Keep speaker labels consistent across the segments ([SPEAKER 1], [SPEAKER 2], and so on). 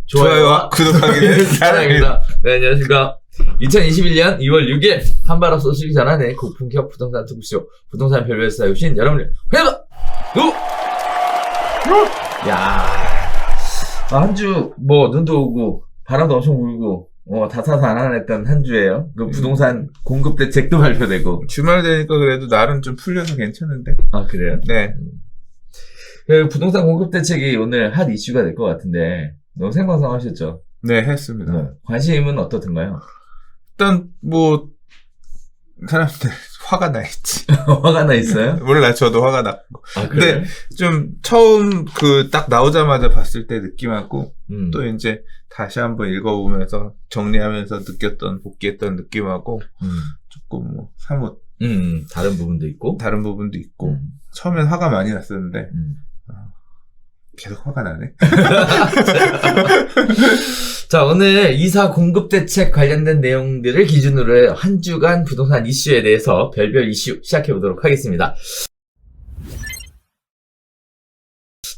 [SPEAKER 1] 좋아요와 구독하기를
[SPEAKER 2] 사랑합니다. 네, 안녕하십니까. 2021년 2월 6일 한바람 쏘시기 전에 고품격 부동산 특구쇼 부동산 별별 스타에 오신 여러분들 환영합니다. 야, 한 주 뭐 눈도 오고 바람도 엄청 불고 다사다난했던 한 주예요. 그 부동산 공급 대책도 발표되고.
[SPEAKER 1] 주말 되니까 그래도 나름 좀 풀려서 괜찮은데.
[SPEAKER 2] 아, 그래요?
[SPEAKER 1] 네.
[SPEAKER 2] 그 부동산 공급 대책이 오늘 핫 이슈가 될 것 같은데 너무 생방송하셨죠?
[SPEAKER 1] 네, 했습니다.
[SPEAKER 2] 네. 관심은 어떻던가요?
[SPEAKER 1] 일단 뭐 사람들 화가 나 있지.
[SPEAKER 2] 화가 나 있어요?
[SPEAKER 1] 몰라, 저도 화가 났고.
[SPEAKER 2] 아, 그래?
[SPEAKER 1] 근데 좀 처음 그 딱 나오자마자 봤을 때 느낌하고 또 이제 다시 한번 읽어보면서 정리하면서 느꼈던 복귀했던 느낌하고 조금 뭐 사뭇
[SPEAKER 2] 다른 부분도 있고
[SPEAKER 1] 다른 부분도 있고 처음엔 화가 많이 났었는데 계속 화가 나네.
[SPEAKER 2] 자, 오늘 이사 공급 대책 관련된 내용들을 기준으로 한 주간 부동산 이슈에 대해서 별별 이슈 시작해 보도록 하겠습니다.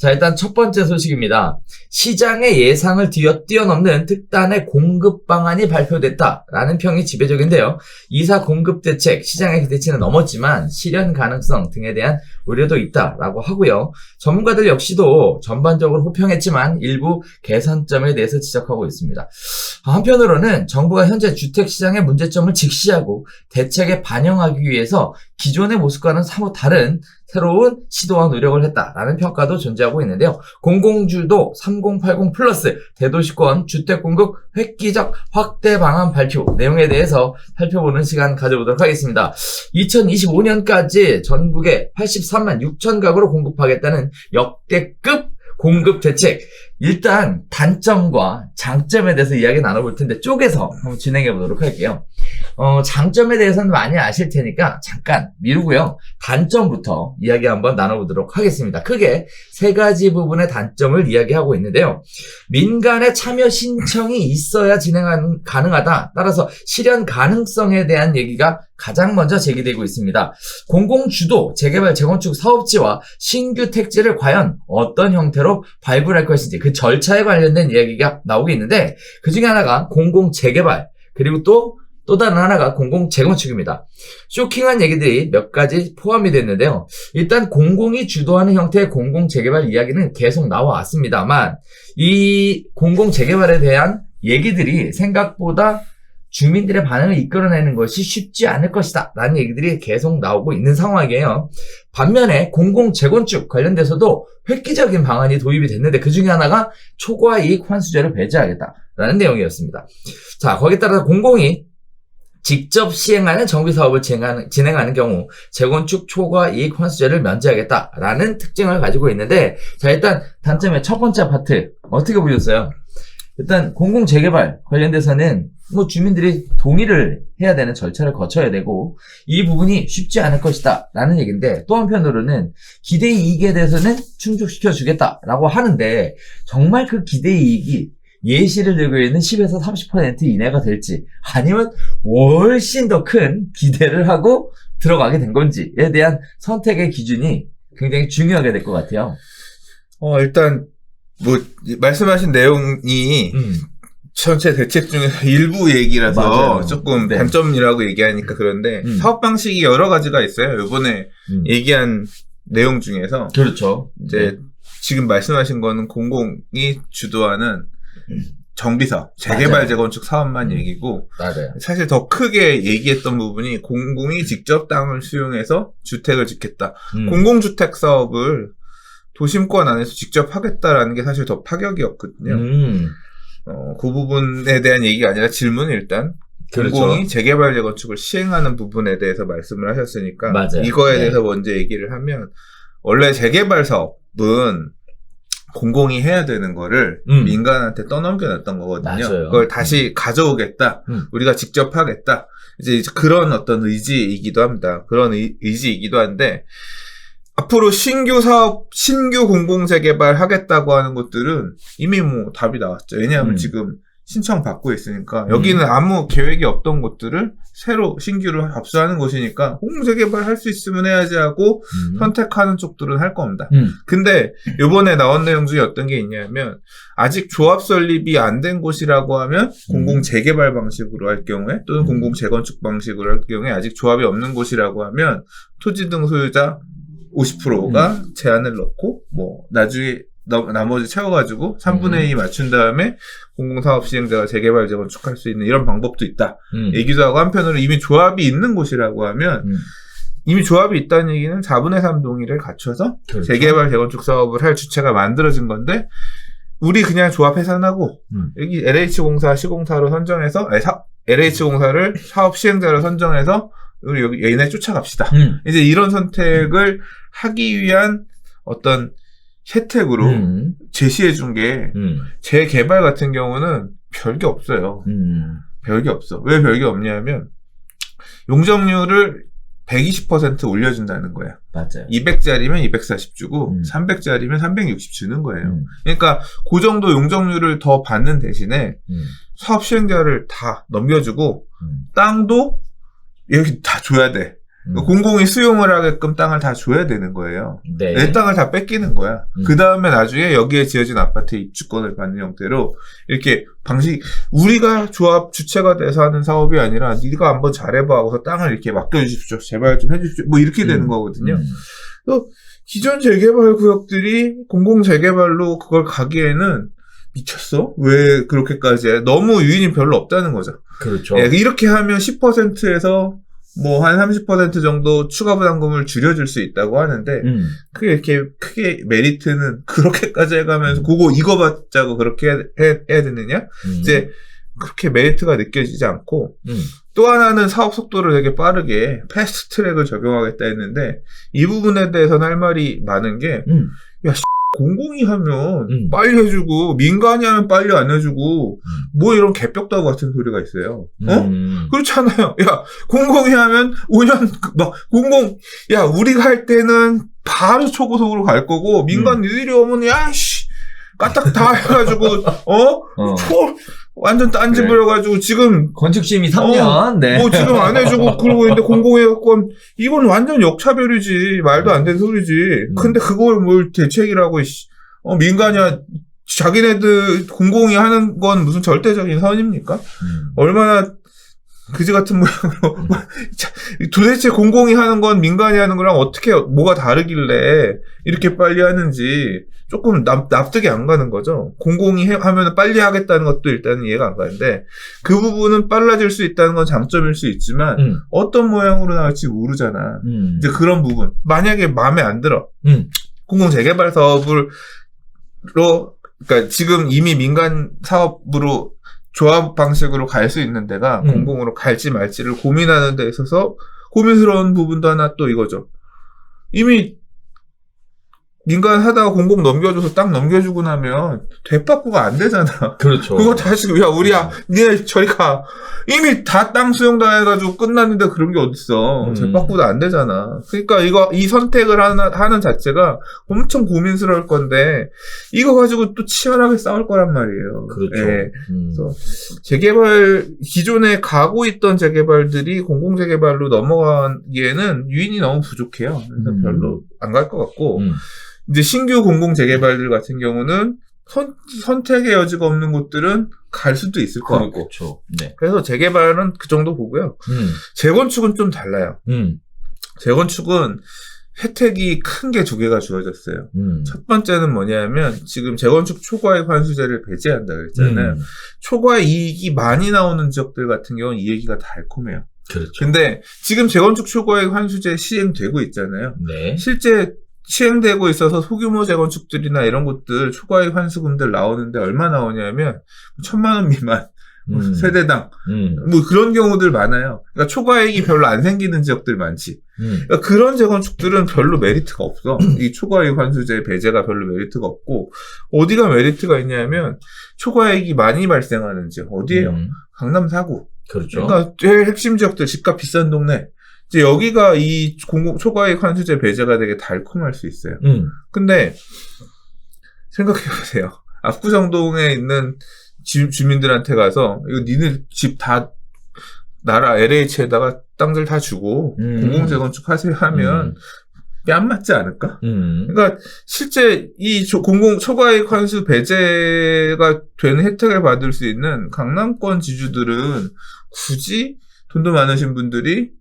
[SPEAKER 2] 자, 일단 첫 번째 소식입니다. 시장의 예상을 뛰어넘는 특단의 공급 방안이 발표됐다라는 평이 지배적인데요. 이사 공급 대책, 시장의 기대치는 넘었지만 실현 가능성 등에 대한 우려도 있다라고 하고요. 전문가들 역시도 전반적으로 호평했지만 일부 개선점에 대해서 지적하고 있습니다. 한편으로는 정부가 현재 주택시장의 문제점을 직시하고 대책에 반영하기 위해서 기존의 모습과는 사뭇 다른 새로운 시도와 노력을 했다라는 평가도 존재하고 있는데요. 공공주도 3080 플러스 대도시권 주택공급 획기적 확대 방안 발표 내용에 대해서 살펴보는 시간 가져보도록 하겠습니다. 2025년까지 전국에 83만 6천 가구로 공급하겠다는 역대급 공급 대책. 일단 단점과 장점에 대해서 이야기 나눠볼 텐데 쪼개서 한번 진행해 보도록 할게요. 장점에 대해서는 많이 아실 테니까 잠깐 미루고요. 단점부터 이야기 한번 나눠보도록 하겠습니다. 크게 세 가지 부분의 단점을 이야기하고 있는데요. 민간의 참여 신청이 있어야 가능하다. 따라서 실현 가능성에 대한 얘기가 가장 먼저 제기되고 있습니다. 공공주도 재개발 재건축 사업지와 신규 택지를 과연 어떤 형태로 발굴할 것인지 그 절차에 관련된 이야기가 나오고 있는데 그 중에 하나가 공공재개발 그리고 또 다른 하나가 공공재건축입니다. 쇼킹한 얘기들이 몇 가지 포함이 됐는데요. 일단 공공이 주도하는 형태의 공공재개발 이야기는 계속 나와왔습니다만 이 공공재개발에 대한 얘기들이 생각보다 주민들의 반응을 이끌어내는 것이 쉽지 않을 것이다 라는 얘기들이 계속 나오고 있는 상황이에요. 반면에 공공재건축 관련돼서도 획기적인 방안이 도입이 됐는데 그 중에 하나가 초과이익 환수제를 배제하겠다라는 내용이었습니다. 자, 거기에 따라서 공공이 직접 시행하는 정비사업을 진행하는 경우 재건축 초과이익 환수제를 면제하겠다라는 특징을 가지고 있는데 자, 일단 단점의 첫 번째 파트 어떻게 보셨어요? 일단 공공재개발 관련돼서는 주민들이 동의를 해야 되는 절차를 거쳐야 되고 이 부분이 쉽지 않을 것이다 라는 얘기인데 또 한편으로는 기대이익에 대해서는 충족시켜 주겠다라고 하는데 정말 그 기대이익이 예시를 들고 있는 10에서 30% 이내가 될지 아니면 훨씬 더 큰 기대를 하고 들어가게 된 건지에 대한 선택의 기준이 굉장히 중요하게 될 것 같아요.
[SPEAKER 1] 일단 말씀하신 내용이 전체 대책 중에서 일부 얘기라서
[SPEAKER 2] 맞아요.
[SPEAKER 1] 조금
[SPEAKER 2] 네.
[SPEAKER 1] 단점이라고 얘기하니까 그런데 사업 방식이 여러 가지가 있어요. 이번에 얘기한 내용 중에서
[SPEAKER 2] 그렇죠.
[SPEAKER 1] 이제 지금 말씀하신 거는 공공이 주도하는 정비사업, 재개발
[SPEAKER 2] 맞아요.
[SPEAKER 1] 재건축 사업만 얘기고
[SPEAKER 2] 맞아요.
[SPEAKER 1] 사실 더 크게 얘기했던 부분이 공공이 직접 땅을 수용해서 주택을 짓겠다. 공공주택 사업을 도심권 안에서 직접 하겠다라는 게 사실 더 파격이었거든요. 그 부분에 대한 얘기가 아니라 질문은 일단
[SPEAKER 2] 그렇죠.
[SPEAKER 1] 공공이 재개발 재건축을 시행하는 부분에 대해서 말씀을 하셨으니까
[SPEAKER 2] 맞아요.
[SPEAKER 1] 이거에 대해서 먼저 얘기를 하면 원래 재개발 사업은 공공이 해야 되는 거를 민간한테 떠넘겨놨던 거거든요.
[SPEAKER 2] 맞아요.
[SPEAKER 1] 그걸 다시 가져오겠다. 우리가 직접 하겠다. 이제 그런 어떤 의지이기도 합니다. 그런 의지이기도 한데 앞으로 신규 사업, 신규 공공재개발 하겠다고 하는 것들은 이미 답이 나왔죠. 왜냐하면 지금 신청 받고 있으니까 여기는 아무 계획이 없던 곳들을 새로 신규로 합수하는 곳이니까 공공재개발 할 수 있으면 해야지 하고 선택하는 쪽들은 할 겁니다. 근데 요번에 나온 내용 중에 어떤 게 있냐면 아직 조합 설립이 안 된 곳이라고 하면 공공재개발 방식으로 할 경우에 또는 공공재건축 방식으로 할 경우에 아직 조합이 없는 곳이라고 하면 토지 등 소유자 50%가 제한을 넣고 뭐 나중에 나머지 채워가지고 3분의 2 맞춘 다음에 공공사업 시행자가 재개발, 재건축할 수 있는 이런 방법도 있다. 얘기도 하고 한편으로 이미 조합이 있는 곳이라고 하면 이미 조합이 있다는 얘기는 4분의 3 동의를 갖춰서
[SPEAKER 2] 그렇죠.
[SPEAKER 1] 재개발, 재건축 사업을 할 주체가 만들어진 건데 우리 그냥 조합 해산하고 여기 LH공사 시공사로 선정해서 LH공사를 사업 시행자로 선정해서 우리 여기 얘네 쫓아갑시다. 이제 이런 선택을 하기 위한 어떤 혜택으로 제시해 준 게 재개발 같은 경우는 별게 없어요. 별게 없어. 왜 별게 없냐면 용적률을 120% 올려준다는 거야.
[SPEAKER 2] 맞아요.
[SPEAKER 1] 200짜리면 240 주고 300짜리면 360 주는 거예요. 그러니까 그 정도 용적률을 더 받는 대신에 사업 시행자를 다 넘겨주고 땅도 여기 다 줘야 돼. 공공이 수용을 하게끔 땅을 다 줘야 되는 거예요.
[SPEAKER 2] 네.
[SPEAKER 1] 내 땅을 다 뺏기는 거야. 그 다음에 나중에 여기에 지어진 아파트의 입주권을 받는 형태로 이렇게 방식 우리가 조합 주체가 돼서 하는 사업이 아니라 네가 한번 잘해봐 하고서 땅을 이렇게 맡겨주십시오. 제발 좀 해주십시오. 뭐 이렇게 되는 거거든요. 그래서 기존 재개발 구역들이 공공재개발로 그걸 가기에는 미쳤어? 왜 그렇게까지 해? 너무 유인이 별로 없다는 거죠.
[SPEAKER 2] 그렇죠.
[SPEAKER 1] 예, 이렇게 하면 10%에서 뭐 한 30% 정도 추가 부담금을 줄여줄 수 있다고 하는데 그게 이렇게 크게 메리트는 그렇게까지 해가면서 이거 받자고 그렇게 해야 되느냐? 이제 그렇게 메리트가 느껴지지 않고 또 하나는 사업 속도를 되게 빠르게 패스트 트랙을 적용하겠다 했는데 이 부분에 대해서는 할 말이 많은 게 야, 공공이 하면 빨리 해주고 민간이 하면 빨리 안 해주고 뭐 이런 개벽다구 같은 소리가 있어요. 그렇잖아요. 야, 공공이 하면 5년 막 야, 우리가 할 때는 바로 초고속으로 갈 거고 민간 니들이 오면 야씨 까딱 다 해가지고 완전 딴집을 지금
[SPEAKER 2] 건축심의 3년 네.
[SPEAKER 1] 뭐 지금 안 해주고 그러고 있는데 공공해갖고 이건 완전 역차별이지. 말도 안 되는 소리지. 근데 그걸 뭘 대책이라고 민간이야. 자기네들 공공이 하는 건 무슨 절대적인 선입니까? 얼마나 그지 같은 모양으로 도대체 공공이 하는 건 민간이 하는 거랑 어떻게 뭐가 다르길래 이렇게 빨리 하는지 조금 납득이 안 가는 거죠. 공공이 하면 빨리 하겠다는 것도 일단은 이해가 안 가는데 그 부분은 빨라질 수 있다는 건 장점일 수 있지만 어떤 모양으로 나올지 모르잖아. 이제 그런 부분 만약에 마음에 안 들어 공공 재개발 사업으로 그러니까 지금 이미 민간 사업으로 조합 방식으로 갈 수 있는 데가 공공으로 갈지 말지를 고민하는 데 있어서 고민스러운 부분도 하나 또 이거죠. 이미 민간 하다가 공공 넘겨줘서 땅 넘겨주고 나면 되바꾸가 안 되잖아.
[SPEAKER 2] 그렇죠.
[SPEAKER 1] 그거 다시 우리야 니네 저리 가. 이미 다 땅 수용 다 해가지고 끝났는데 그런 게 어딨어. 되바꾸도 안 되잖아. 그러니까 이 선택을 하는 자체가 엄청 고민스러울 건데 이거 가지고 또 치열하게 싸울 거란 말이에요.
[SPEAKER 2] 그렇죠.
[SPEAKER 1] 예. 그래서 재개발 기존에 가고 있던 재개발들이 공공 재개발로 넘어가기에는 유인이 너무 부족해요. 그래서 별로 안 갈 것 같고. 이제 신규 공공 재개발들 같은 경우는 선택의 여지가 없는 곳들은 갈 수도 있을 것 같고.
[SPEAKER 2] 그렇죠. 네.
[SPEAKER 1] 그래서 재개발은 그 정도 보고요. 재건축은 좀 달라요. 재건축은 혜택이 큰 게 2개가 주어졌어요. 첫 번째는 뭐냐면 지금 재건축 초과이익 환수제를 배제한다 그랬잖아요. 초과이익이 이익이 많이 나오는 지역들 같은 경우는 이 얘기가 달콤해요.
[SPEAKER 2] 그렇죠.
[SPEAKER 1] 근데 지금 재건축 초과이익 환수제 시행되고 있잖아요.
[SPEAKER 2] 네.
[SPEAKER 1] 실제 시행되고 있어서 소규모 재건축들이나 이런 곳들 초과이익 환수금들 나오는데 얼마 나오냐면 1,000만 원 미만 세대당 뭐 그런 경우들 많아요. 그러니까 초과이익이 별로 안 생기는 지역들 많지. 그러니까 그런 재건축들은 별로 메리트가 없어. 이 초과이익 환수제 배제가 별로 메리트가 없고 어디가 메리트가 있냐면 초과이익이 많이 발생하는 지역 어디예요? 강남 4구.
[SPEAKER 2] 그렇죠.
[SPEAKER 1] 그러니까 제일 핵심 지역들 집값 비싼 동네. 이제 여기가 이 초과이익 환수제 배제가 되게 달콤할 수 있어요. 근데 생각해보세요. 압구정동에 있는 주민들한테 가서 이거 니네 집 다 나라 LH에다가 땅들 다 주고 공공재건축 하세요 하면 뺨 맞지 않을까? 그러니까 실제 이 초과이익 환수 배제가 되는 혜택을 받을 수 있는 강남권 지주들은 굳이 돈도 많으신 분들이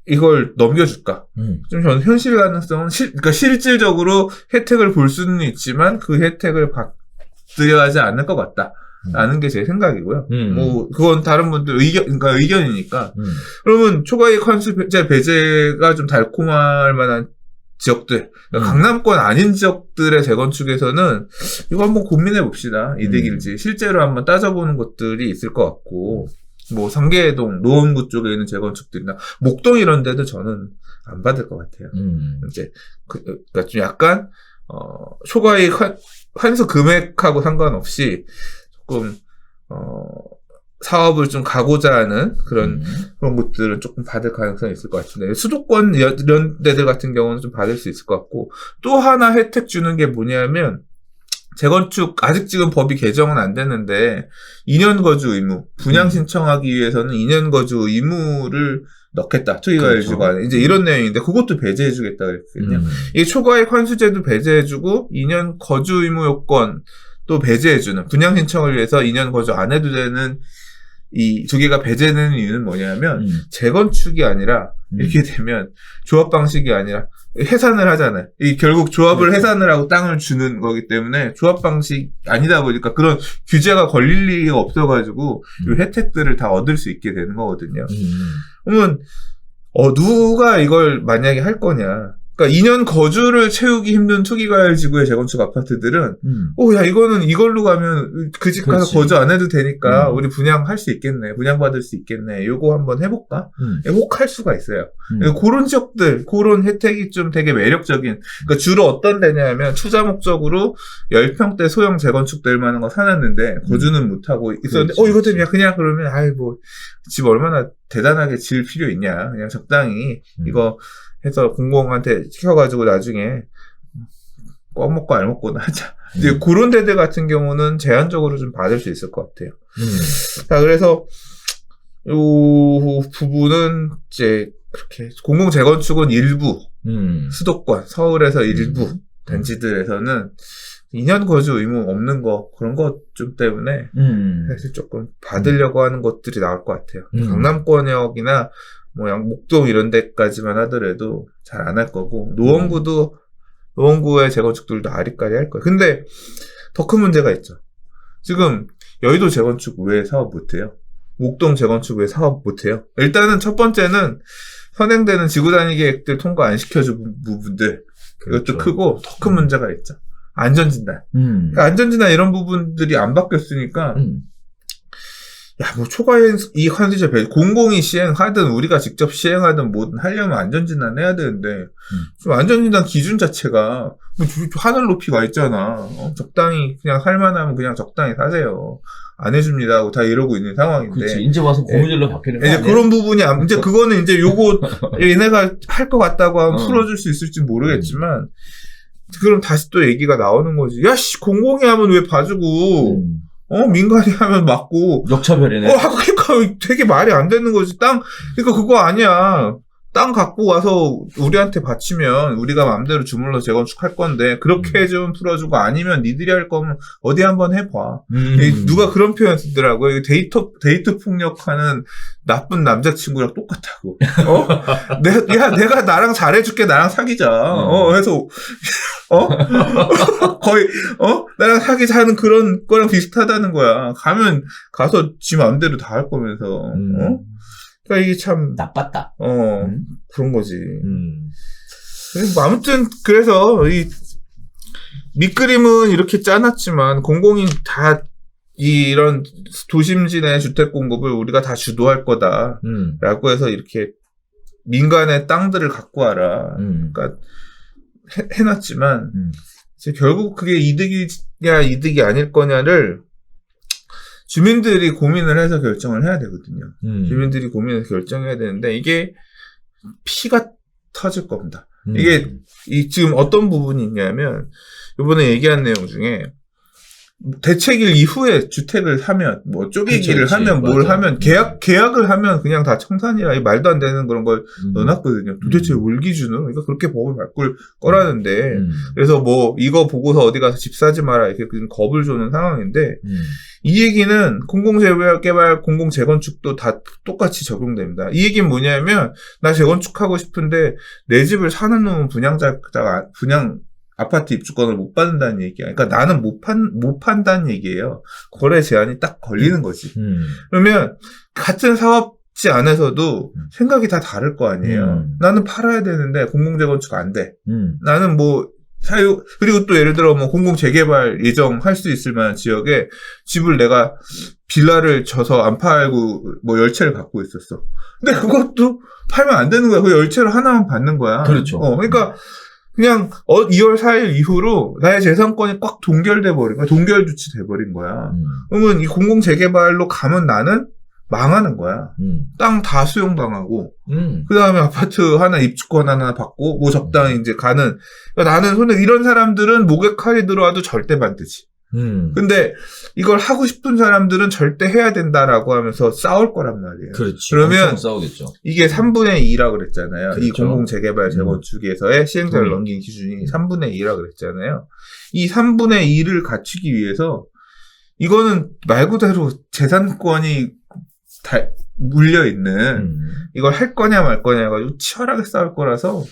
[SPEAKER 1] 이걸 넘겨줄까? 좀 저는 현실 가능성은 그러니까 실질적으로 혜택을 볼 수는 있지만 그 혜택을 받으려 하지 않을 것 같다. 라는 게 제 생각이고요. 뭐, 그건 다른 분들 그러니까 의견이니까. 그러면 초과이익 환수 배제가 좀 달콤할 만한 지역들, 그러니까 강남권 아닌 지역들의 재건축에서는 이거 한번 고민해 봅시다. 이득일지. 실제로 한번 따져보는 것들이 있을 것 같고, 뭐, 상계동, 노원구 쪽에 있는 재건축들이나, 목동 이런 데도 저는 안 받을 것 같아요. 이제, 그러니까 좀 약간, 초과이익 환수 금액하고 상관없이, 조금 사업을 좀 가고자 하는 그런 것들은 조금 받을 가능성이 있을 것 같은데 수도권 이런 데들 같은 경우는 좀 받을 수 있을 것 같고 또 하나 혜택 주는 게 뭐냐면 재건축 아직 지금 법이 개정은 안 됐는데 2년 거주 의무 분양 신청하기 위해서는 2년 거주 의무를 넣겠다 투기과열지구 안에 이제 이런 내용인데 그것도 배제해주겠다 그랬거든요. 이 초과이익 환수제도 배제해주고 2년 거주 의무 요건 또 배제해주는 분양 신청을 위해서 2년 거주 안 해도 되는 이 두 개가 배제되는 이유는 뭐냐면 재건축이 아니라 이렇게 되면 조합 방식이 아니라 해산을 하잖아요. 이 결국 조합을 해산을 하고 땅을 주는 거기 때문에 조합 방식 아니다 보니까 그런 규제가 걸릴 리가 없어가지고 이 혜택들을 다 얻을 수 있게 되는 거거든요. 그러면 누가 이걸 만약에 할 거냐? 그러니까 2년 거주를 채우기 힘든 투기과열지구의 재건축 아파트들은 야 이거는 이걸로 가면 그 집 가서 거주 안 해도 되니까 우리 분양할 수 있겠네, 분양받을 수 있겠네, 요거 한번 해볼까? 혹할 수가 있어요. 그런 지역들, 그런 혜택이 좀 되게 매력적인. 그러니까 주로 어떤 데냐면 투자 목적으로 10평대 소형 재건축 될 만한 거 사놨는데 거주는 못 하고 있었는데 이거 되면 그냥 그러면 뭐 집 얼마나 대단하게 지을 필요 있냐? 그냥 적당히 이거 해서 공공한테 시켜가지고 나중에 껌 먹고 알 먹고는 하자. 이제 그런 데들 같은 경우는 제한적으로 좀 받을 수 있을 것 같아요. 자, 그래서 요 부분은 이제 그렇게 공공 재건축은 일부 수도권, 서울에서 일부 단지들에서는 2년 거주 의무 없는 거 그런 것 좀 때문에 사실 조금 받으려고 하는 것들이 나올 것 같아요. 강남권역이나 뭐 목동 이런 데까지만 하더라도 잘 안 할 거고 노원구의 재건축들도 아리까리 할 거예요. 근데 더 큰 문제가 있죠. 지금 여의도 재건축 왜 사업 못해요? 목동 재건축 왜 사업 못해요? 일단은 첫 번째는 선행되는 지구단위 계획들 통과 안 시켜준 부분들 이것도 크고 더 큰 문제가 있죠. 안전진단. 그러니까 안전진단 이런 부분들이 안 바뀌었으니까 뭐 초과이익 환수제 배제 공공이 시행하든 우리가 직접 시행하든 뭐든 하려면 안전진단 해야 되는데 좀 안전진단 기준 자체가 하늘 높이 가 있잖아. 적당히 그냥 살만하면 그냥 적당히 사세요. 안 해줍니다 하고 다 이러고 있는 상황인데.
[SPEAKER 2] 그렇지. 이제 와서 고무줄로 바뀌는 거
[SPEAKER 1] 이제
[SPEAKER 2] 아니야?
[SPEAKER 1] 그런 부분이 이제 그거는 이제 요거 얘네가 할 것 같다고 하면 풀어줄 수 있을지 모르겠지만 그럼 다시 또 얘기가 나오는 거지. 야씨 공공이 하면 왜 봐주고 민간이 하면 맞고.
[SPEAKER 2] 역차별이네.
[SPEAKER 1] 그러니까 되게 말이 안 되는 거지. 그러니까 그거 아니야. 땅 갖고 와서 우리한테 바치면 우리가 마음대로 주물러 재건축할 건데 그렇게 좀 풀어주고 아니면 니들이 할 거면 어디 한번 해봐. 누가 그런 표현 쓰더라고요. 데이트 폭력하는 나쁜 남자친구랑 똑같다고. 내가 나랑 잘해줄게. 나랑 사귀자. 해서 거의 나랑 사귀자는 그런 거랑 비슷하다는 거야. 가서 지 마음대로 다 할 거면서. 그러니까 이게 참
[SPEAKER 2] 나빴다.
[SPEAKER 1] 그런 거지. 아무튼 그래서 이 밑그림은 이렇게 짜놨지만 공공이 다 이런 도심지내 주택 공급을 우리가 다 주도할 거다라고 해서 이렇게 민간의 땅들을 갖고 와라. 그러니까 해놨지만 결국 그게 이득이냐 이득이 아닐 거냐를 주민들이 고민을 해서 결정을 해야 되거든요. 주민들이 고민해서 결정해야 되는데 이게 피가 터질 겁니다. 이게 지금 어떤 부분이 있냐면 이번에 얘기한 내용 중에 대책일 이후에 주택을 사면, 뭐, 쪼개기를
[SPEAKER 2] 그치,
[SPEAKER 1] 하면, 뭘
[SPEAKER 2] 맞아.
[SPEAKER 1] 하면, 계약을 하면 그냥 다 청산이라, 이 말도 안 되는 그런 걸 넣어놨거든요. 도대체 뭘 기준으로? 그러니까 그렇게 법을 바꿀 거라는데, 그래서 뭐, 이거 보고서 어디 가서 집 사지 마라, 이렇게 좀 겁을 주는 상황인데, 이 얘기는 공공재개발, 공공재건축도 다 똑같이 적용됩니다. 이 얘기는 뭐냐면, 나 재건축하고 싶은데, 내 집을 사는 놈은 분양, 아파트 입주권을 못 받는다는 얘기야. 그러니까 나는 못 판다는 얘기예요. 거래 제한이 딱 걸리는 거지. 그러면 같은 사업지 안에서도 생각이 다 다를 거 아니에요. 나는 팔아야 되는데 공공재건축 안 돼. 나는 뭐 그리고 또 예를 들어 뭐 공공재개발 예정할 수 있을 만한 지역에 집을 내가 빌라를 져서 안 팔고 뭐 열채를 갖고 있었어. 근데 그것도 팔면 안 되는 거야. 그 열채를 하나만 받는 거야.
[SPEAKER 2] 그렇죠.
[SPEAKER 1] 그러니까 그냥 2월 4일 이후로 나의 재산권이 꽉 동결돼 버린 거야. 동결 조치돼 버린 거야. 그러면 이 공공재개발로 가면 나는 망하는 거야. 땅 다 수용당하고 그 다음에 아파트 하나 입주권 하나 받고 뭐 적당히 이제 가는. 그러니까 나는 손에 이런 사람들은 목에 칼이 들어와도 절대 반대지. 근데 이걸 하고 싶은 사람들은 절대 해야 된다라고 하면서 싸울 거란 말이에요.
[SPEAKER 2] 그렇지.
[SPEAKER 1] 그러면
[SPEAKER 2] 싸우겠죠.
[SPEAKER 1] 이게 3분의 2라 그랬잖아요.
[SPEAKER 2] 그렇죠.
[SPEAKER 1] 이 공공재개발 재건축에서의 시행자를 넘긴 기준이 3분의 2라 그랬잖아요. 이 3분의 2를 갖추기 위해서 이거는 말 그대로 재산권이 물려있는 이걸 할 거냐 말 거냐 해가지고 치열하게 싸울 거라서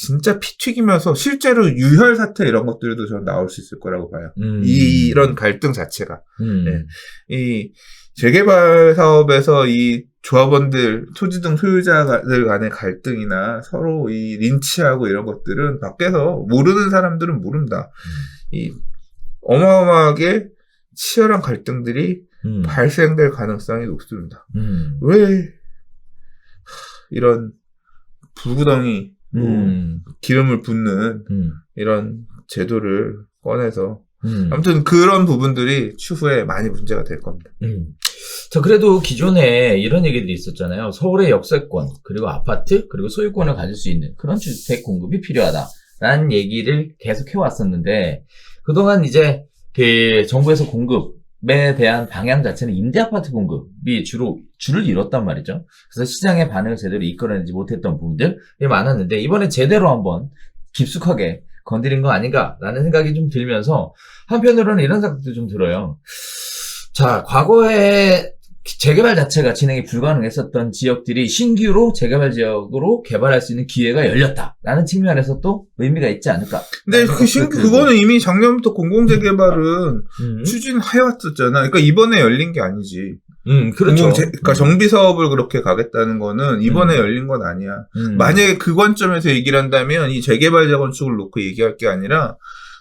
[SPEAKER 1] 진짜 피 튀기면서 실제로 유혈 사태 이런 것들도 저는 나올 수 있을 거라고 봐요. 이런 갈등 자체가. 네. 이 재개발 사업에서 이 조합원들, 토지 등 소유자들 간의 갈등이나 서로 이 린치하고 이런 것들은 밖에서 모르는 사람들은 모른다. 이 어마어마하게 치열한 갈등들이 발생될 가능성이 높습니다. 왜 이런 불구덩이 기름을 붓는 이런 제도를 꺼내서 아무튼 그런 부분들이 추후에 많이 문제가 될 겁니다.
[SPEAKER 2] 자, 그래도 기존에 이런 얘기들이 있었잖아요. 서울의 역세권, 그리고 아파트, 그리고 소유권을 가질 수 있는 그런 주택 공급이 필요하다라는 얘기를 계속 해왔었는데, 그동안 이제 그 정부에서 공급에 대한 방향 자체는 임대 아파트 공급이 줄을 잃었단 말이죠. 그래서 시장의 반응을 제대로 이끌어내지 못했던 부분들이 많았는데, 이번에 제대로 한번 깊숙하게 건드린 거 아닌가라는 생각이 좀 들면서, 한편으로는 이런 생각도 좀 들어요. 자, 과거에 재개발 자체가 진행이 불가능했었던 지역들이 신규로 재개발 지역으로 개발할 수 있는 기회가 열렸다라는 측면에서 또 의미가 있지 않을까.
[SPEAKER 1] 근데 그거는 이미 작년부터 공공재개발은 추진해왔었잖아. 그러니까 이번에 열린 게 아니지.
[SPEAKER 2] 그렇죠.
[SPEAKER 1] 그러니까 정비 사업을 그렇게 가겠다는 거는 이번에 열린 건 아니야. 만약에 그 관점에서 얘기를 한다면 이 재개발 재건축을 놓고 얘기할 게 아니라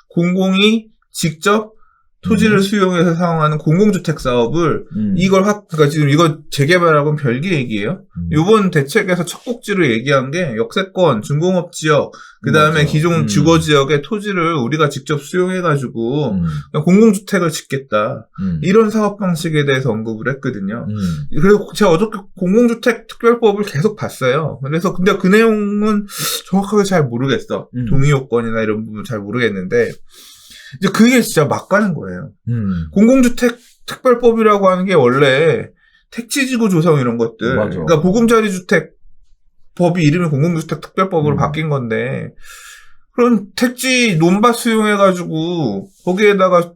[SPEAKER 1] 공공이 직접 토지를 수용해서 사용하는 공공주택 사업을 그러니까 지금 이거 재개발하고는 별개 얘기예요. 이번 대책에서 첫 꼭지로 얘기한 게 역세권, 중공업 지역, 그 다음에 기존 주거 지역의 토지를 우리가 직접 수용해가지고 공공주택을 짓겠다. 이런 사업 방식에 대해서 언급을 했거든요. 그래서 제가 어저께 공공주택 특별법을 계속 봤어요. 그래서 근데 그 내용은 정확하게 잘 모르겠어. 동의요건이나 이런 부분 잘 모르겠는데. 이제 그게 진짜 막 가는 거예요. 공공주택 특별법이라고 하는 게 원래 택지지구 조성 이런 것들.
[SPEAKER 2] 맞아.
[SPEAKER 1] 그러니까 보금자리주택 법이 이름이 공공주택 특별법으로 바뀐 건데, 그런 택지 논밭 수용해가지고, 거기에다가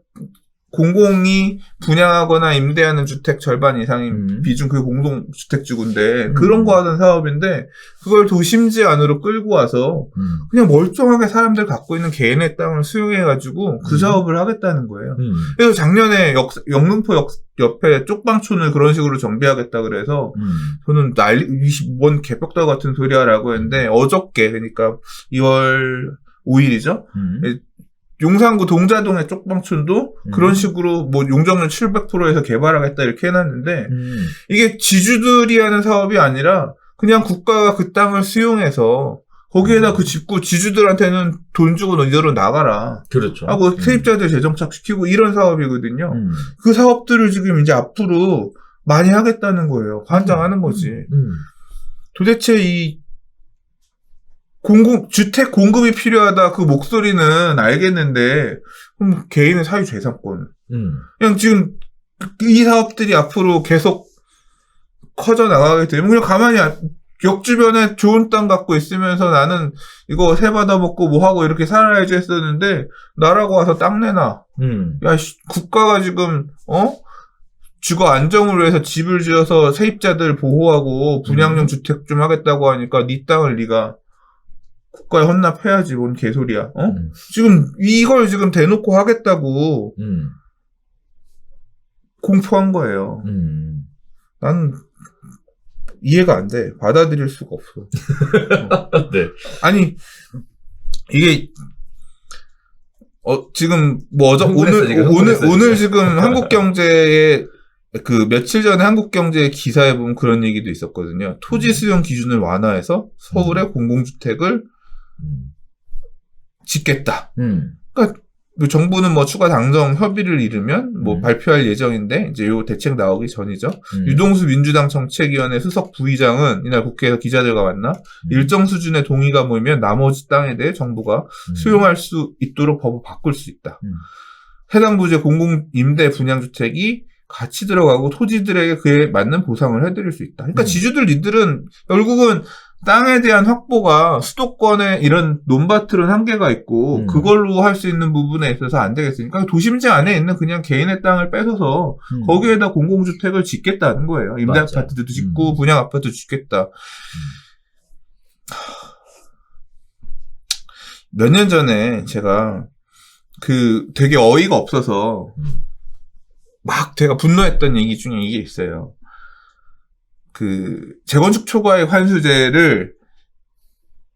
[SPEAKER 1] 공공이 분양하거나 임대하는 주택 절반 이상인 비중 그게 공동주택지구인데 그런 거 하던 사업인데 그걸 도심지 안으로 끌고 와서 그냥 멀쩡하게 사람들 갖고 있는 개인의 땅을 수용해가지고 그 사업을 하겠다는 거예요. 그래서 작년에 영등포 옆에 쪽방촌을 그런 식으로 정비하겠다 그래서 저는 뭔 개벽다 같은 소리야라고 했는데 어저께 그러니까 2월 5일이죠. 용산구 동자동의 쪽방촌도 그런 식으로 뭐 용적률 700%에서 개발하겠다 이렇게 해놨는데 이게 지주들이 하는 사업이 아니라 그냥 국가가 그 땅을 수용해서 거기에다 그 짓고 지주들한테는 돈 주고 너희들은 나가라.
[SPEAKER 2] 그렇죠.
[SPEAKER 1] 하고 세입자들 재정착시키고 이런 사업이거든요. 그 사업들을 지금 이제 앞으로 많이 하겠다는 거예요. 관장하는 거지. 도대체 주택 공급이 필요하다 그 목소리는 알겠는데, 그럼 개인의 사유재산권은. 그냥 지금 이 사업들이 앞으로 계속 커져 나가게 되면 그냥 가만히 역 주변에 좋은 땅 갖고 있으면서 나는 이거 세 받아먹고 뭐 하고 이렇게 살아야지 했었는데 나라고 와서 땅 내놔. 야, 국가가 지금 주거 안정을 위해서 집을 지어서 세입자들 보호하고 분양용 주택 좀 하겠다고 하니까 네 땅을 네가 국가에 헌납해야지. 뭔 개소리야. 지금 이걸 지금 대놓고 하겠다고 공포한 거예요. 나는 이해가 안 돼. 받아들일 수가 없어.
[SPEAKER 2] 네.
[SPEAKER 1] 아니, 이게, 지금, 오늘 지금 한국경제에, 며칠 전에 한국경제 기사에 보면 그런 얘기도 있었거든요. 토지 수용 기준을 완화해서 서울에 공공주택을 짓겠다. 그러니까, 정부는 뭐 추가 당정 협의를 이루면 발표할 예정인데 이제 요 대책 나오기 전이죠. 유동수 민주당 정책위원회 수석 부의장은 이날 국회에서 기자들과 만나 일정 수준의 동의가 모이면 나머지 땅에 대해 정부가 수용할 수 있도록 법을 바꿀 수 있다. 해당 부지의 공공 임대 분양주택이 같이 들어가고 토지들에게 그에 맞는 보상을 해드릴 수 있다. 그러니까 지주들은 결국은 땅에 대한 확보가 수도권에 이런 논밭들은 한계가 있고 그걸로 할 수 있는 부분에 있어서 안 되겠으니까 도심지 안에 있는 그냥 개인의 땅을 뺏어서 거기에다 공공주택을 짓겠다는 거예요. 임대아파트도 짓고 분양 아파트도 짓겠다. 몇 년 전에 제가 되게 어이가 없어서 막 제가 분노했던 얘기 중에 이게 있어요. 재건축 초과액 환수제를,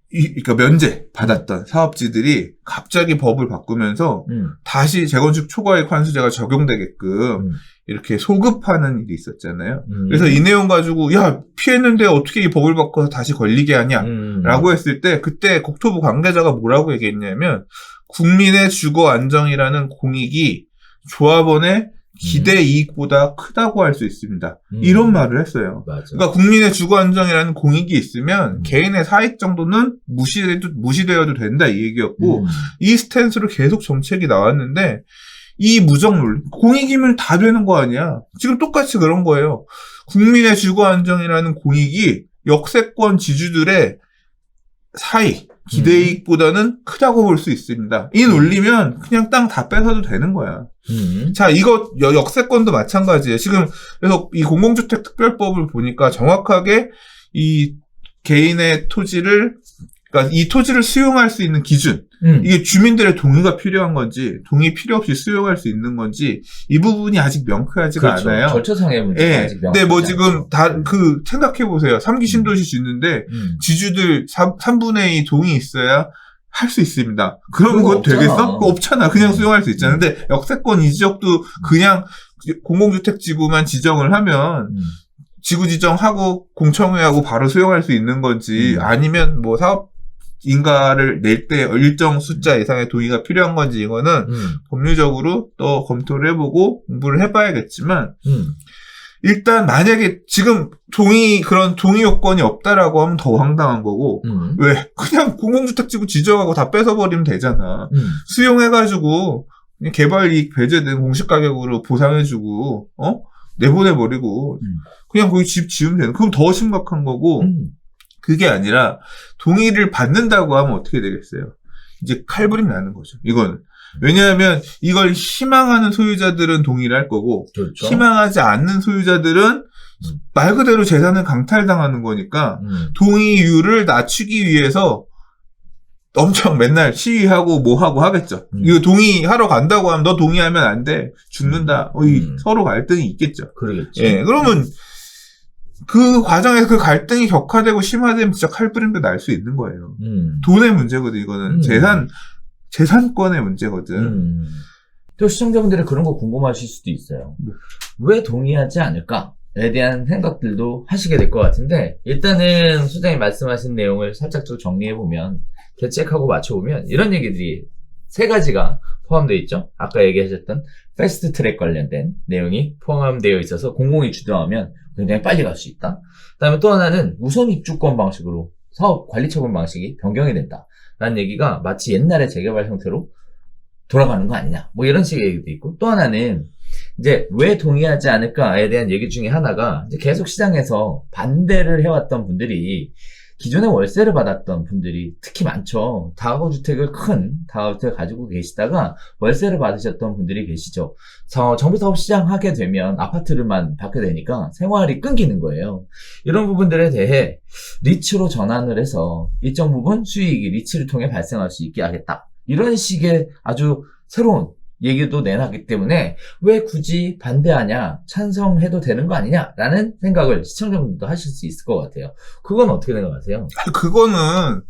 [SPEAKER 1] 그러니까 면제 받았던 사업지들이 갑자기 법을 바꾸면서 다시 재건축 초과액 환수제가 적용되게끔 이렇게 소급하는 일이 있었잖아요. 그래서 이 내용 가지고, 야, 피했는데 어떻게 이 법을 바꿔서 다시 걸리게 하냐? 라고 했을 때, 그때 국토부 관계자가 뭐라고 얘기했냐면, 국민의 주거 안정이라는 공익이 조합원의 기대 이익보다 크다고 할 수 있습니다. 이런 말을 했어요.
[SPEAKER 2] 맞아.
[SPEAKER 1] 그러니까 국민의 주거 안정이라는 공익이 있으면 개인의 사익 정도는 무시되어도 된다 이 얘기였고 이 스탠스로 계속 정책이 나왔는데 이 무정론 공익이면 다 되는 거 아니야. 지금 똑같이 그런 거예요. 국민의 주거 안정이라는 공익이 역세권 지주들의 사익 기대이익보다는 크다고 볼 수 있습니다. 이 논리면 그냥 땅 다 뺏어도 되는 거야. 자, 이거 역세권도 마찬가지예요. 지금 그래서 이 공공주택 특별법을 보니까 정확하게 이 개인의 토지를 그러니까 이 토지를 수용할 수 있는 기준 이게 주민들의 동의가 필요한 건지 동의 필요 없이 수용할 수 있는 건지 이 부분이 아직 명쾌하지가
[SPEAKER 2] 그렇죠.
[SPEAKER 1] 않아요.
[SPEAKER 2] 절차상의 문제가
[SPEAKER 1] 예.
[SPEAKER 2] 아직 명쾌하지
[SPEAKER 1] 네, 뭐 지금 생각해 보세요. 3기 신도시 짓는데 지주들 3분의 2 동의 있어야 할 수 있습니다. 그럼 그거 되겠어? 그거 없잖아. 그냥 수용할 수 있잖아. 근데 역세권 이 지역도 그냥 공공주택 지구만 지정을 하면 지구 지정하고 공청회하고 바로 수용할 수 있는 건지 아니면 뭐 사업 인가를 낼 때 일정 숫자 이상의 동의가 필요한 건지 이거는 법률적으로 또 검토를 해보고 공부를 해봐야겠지만 일단 만약에 지금 그런 동의 요건이 없다라고 하면 더 황당한 거고 왜 그냥 공공주택지구 지정하고 다 뺏어버리면 되잖아. 수용해가지고 개발 이익 배제된 공시가격으로 보상해주고 내보내버리고 그냥 거기 집 지으면 되는. 그럼 더 심각한 거고 그게 아니라 동의를 받는다고 하면 어떻게 되겠어요? 이제 칼부림이 나는 거죠. 이거는. 왜냐하면 이걸 희망하는 소유자들은 동의를 할 거고
[SPEAKER 2] 그렇죠.
[SPEAKER 1] 희망하지 않는 소유자들은 말 그대로 재산을 강탈당하는 거니까 동의율을 낮추기 위해서 엄청 맨날 시위하고 뭐하고 하겠죠. 이거 동의하러 간다고 하면 너 동의하면 안 돼. 죽는다. 서로 갈등이 있겠죠.
[SPEAKER 2] 그러겠죠.
[SPEAKER 1] 예, 그러면 그 과정에서 그 갈등이 격화되고 심화되면 진짜 칼부림도 날 수 있는 거예요. 돈의 문제거든, 이거는. 재산권의 문제거든.
[SPEAKER 2] 또 시청자분들이 그런 거 궁금하실 수도 있어요. 왜 동의하지 않을까에 대한 생각들도 하시게 될 것 같은데, 일단은 소장님 말씀하신 내용을 살짝 좀 정리해보면, 대책하고 맞춰보면, 이런 얘기들이 세 가지가 포함되어 있죠. 아까 얘기하셨던 패스트 트랙 관련된 내용이 포함되어 있어서 공공이 주도하면 굉장히 빨리 갈 수 있다. 그 다음에 또 하나는 우선 입주권 방식으로 사업 관리 처분 방식이 변경이 된다. 라는 얘기가 마치 옛날의 재개발 형태로 돌아가는 거 아니냐. 뭐 이런 식의 얘기도 있고, 또 하나는 이제 왜 동의하지 않을까에 대한 얘기 중에 하나가 이제 계속 시장에서 반대를 해왔던 분들이 기존에 월세를 받았던 분들이 특히 많죠. 큰 다가구주택을 가지고 계시다가 월세를 받으셨던 분들이 계시죠. 정비사업 시장하게 되면 아파트를만 받게 되니까 생활이 끊기는 거예요. 이런 부분들에 대해 리츠로 전환을 해서 일정 부분 수익이 리츠를 통해 발생할 수 있게 하겠다. 이런 식의 아주 새로운 얘기도 내놨기 때문에 왜 굳이 반대하냐, 찬성해도 되는 거 아니냐라는 생각을 시청자분들도 하실 수 있을 것 같아요. 그건 어떻게 생각하세요?
[SPEAKER 1] 그거는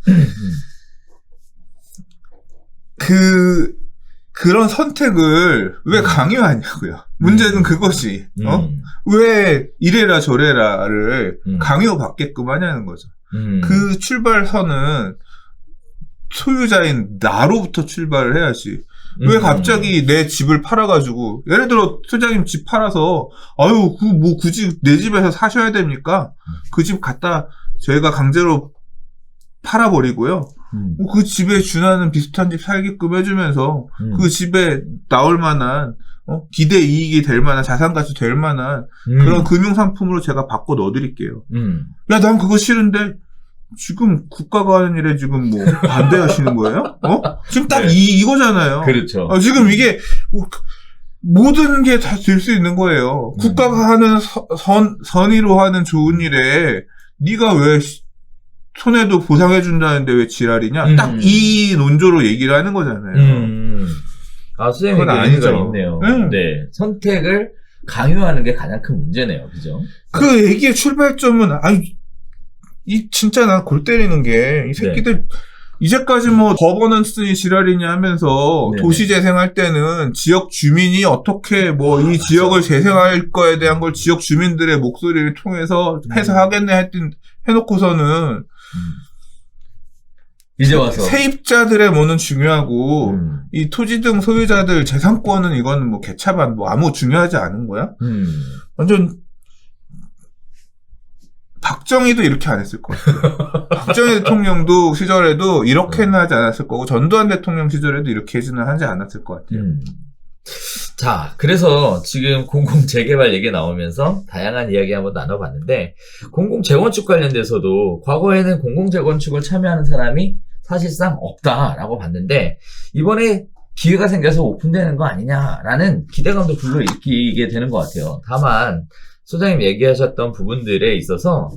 [SPEAKER 1] 그런 선택을 왜 강요하냐고요. 문제는 그것이 왜 이래라 저래라를 강요받게끔 하냐는 거죠. 그 출발선은 소유자인 나로부터 출발을 해야지. 왜 갑자기 내 집을 팔아가지고, 예를 들어, 소장님 집 팔아서, 아유, 뭐 굳이 내 집에서 사셔야 됩니까? 그 집 갖다 저희가 강제로 팔아버리고요. 그 집에 준하는 비슷한 집 살게끔 해주면서, 그 집에 나올 만한, 기대 이익이 될 만한, 자산가치 될 만한, 그런 금융상품으로 제가 바꿔 넣어드릴게요. 야, 난 그거 싫은데, 지금 국가가 하는 일에 지금 뭐 반대하시는 거예요? 지금 딱
[SPEAKER 2] 네.
[SPEAKER 1] 이거잖아요.
[SPEAKER 2] 그렇죠.
[SPEAKER 1] 지금 이게 모든 게 다 될 수 있는 거예요. 국가가 하는 선의로 하는 좋은 일에 네가 왜 손해도 보상해 준다는데 왜 지랄이냐? 딱 이 논조로 얘기를 하는 거잖아요.
[SPEAKER 2] 선생님
[SPEAKER 1] 그건
[SPEAKER 2] 얘기가
[SPEAKER 1] 아니죠.
[SPEAKER 2] 있네요. 네. 선택을 강요하는 게 가장 큰 문제네요. 그죠?
[SPEAKER 1] 그 얘기의 출발점은 진짜 난 골 때리는 게, 이 새끼들, 이제까지 뭐, 거버넌스니 지랄이냐 하면서,
[SPEAKER 2] 네네.
[SPEAKER 1] 도시 재생할 때는 지역 주민이 어떻게 이 지역을 재생할 거에 대한 걸 지역 주민들의 목소리를 통해서 해서 하겠네 해놓고서는,
[SPEAKER 2] 이제 와서.
[SPEAKER 1] 세입자들의 뭐는 중요하고, 이 토지 등 소유자들 재산권은 이거는 뭐 개차반 아무 중요하지 않은 거야? 완전, 박정희도 이렇게 안 했을 것 같아요. 박정희 대통령도 시절에도 이렇게는 하지 않았을 거고, 전두환 대통령 시절에도 이렇게는 하지 않았을 것 같아요.
[SPEAKER 2] 자, 그래서 지금 공공재개발 얘기 나오면서 다양한 이야기 한번 나눠봤는데, 공공재건축 관련돼서도 과거에는 공공재건축을 참여하는 사람이 사실상 없다라고 봤는데, 이번에 기회가 생겨서 오픈되는 거 아니냐라는 기대감도 불러일으키게 되는 것 같아요. 다만, 소장님 얘기하셨던 부분들에 있어서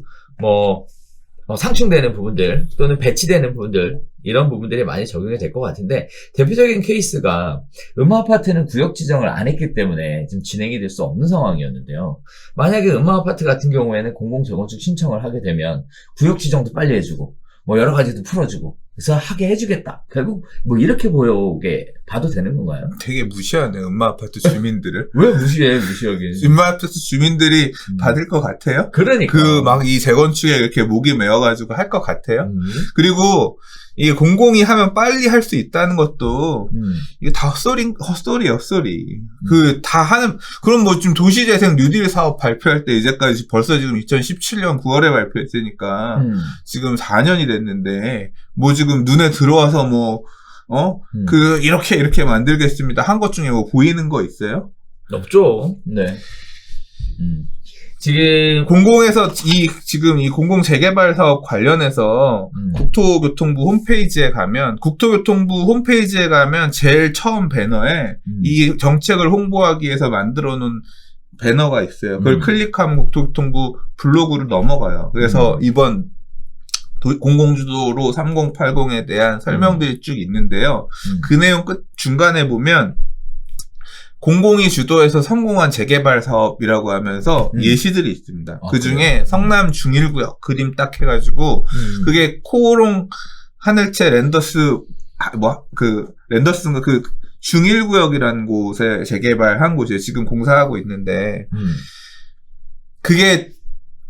[SPEAKER 2] 상충되는 부분들 또는 배치되는 부분들 이런 부분들이 많이 적용이 될 것 같은데 대표적인 케이스가 음아파트는 구역 지정을 안 했기 때문에 지금 진행이 될 수 없는 상황이었는데요. 만약에 음아파트 같은 경우에는 공공재건축 신청을 하게 되면 구역 지정도 빨리 해주고 여러 가지도 풀어주고 그래서 하게 해주겠다. 결국 이렇게 봐도 되는 건가요?
[SPEAKER 1] 되게 무시하네, 음마아파트 주민들을.
[SPEAKER 2] 왜 무시하긴.
[SPEAKER 1] 음마아파트 주민들이 받을 것 같아요?
[SPEAKER 2] 그러니까.
[SPEAKER 1] 이 재건축에 이렇게 목이 메어가지고 할 것 같아요? 그리고, 이게 공공이 하면 빨리 할 수 있다는 것도, 이게 다 헛소리예요, 헛소리. 그럼 지금 도시재생 뉴딜 사업 발표할 때 이제까지 벌써 지금 2017년 9월에 발표했으니까, 지금 4년이 됐는데, 지금 눈에 들어와서 이렇게 만들겠습니다. 한 것 중에 보이는 거 있어요?
[SPEAKER 2] 없죠. 네. 지금
[SPEAKER 1] 공공에서 지금 이 공공 재개발 사업 관련해서 국토교통부 홈페이지에 가면 제일 처음 배너에 이 정책을 홍보하기 위해서 만들어 놓은 배너가 있어요. 그걸 클릭하면 국토교통부 블로그로 넘어가요. 그래서 이번 공공주도로 3080에 대한 설명들이 쭉 있는데요. 그 내용 중간에 보면 공공이 주도해서 성공한 재개발 사업이라고 하면서 예시들이 있습니다. 그 중에 성남 중일구역 그림 딱 해가지고 그게 코오롱 하늘채 랜더스인가 그 중일구역이라는 곳에 재개발한 곳이에요. 지금 공사하고 있는데 그게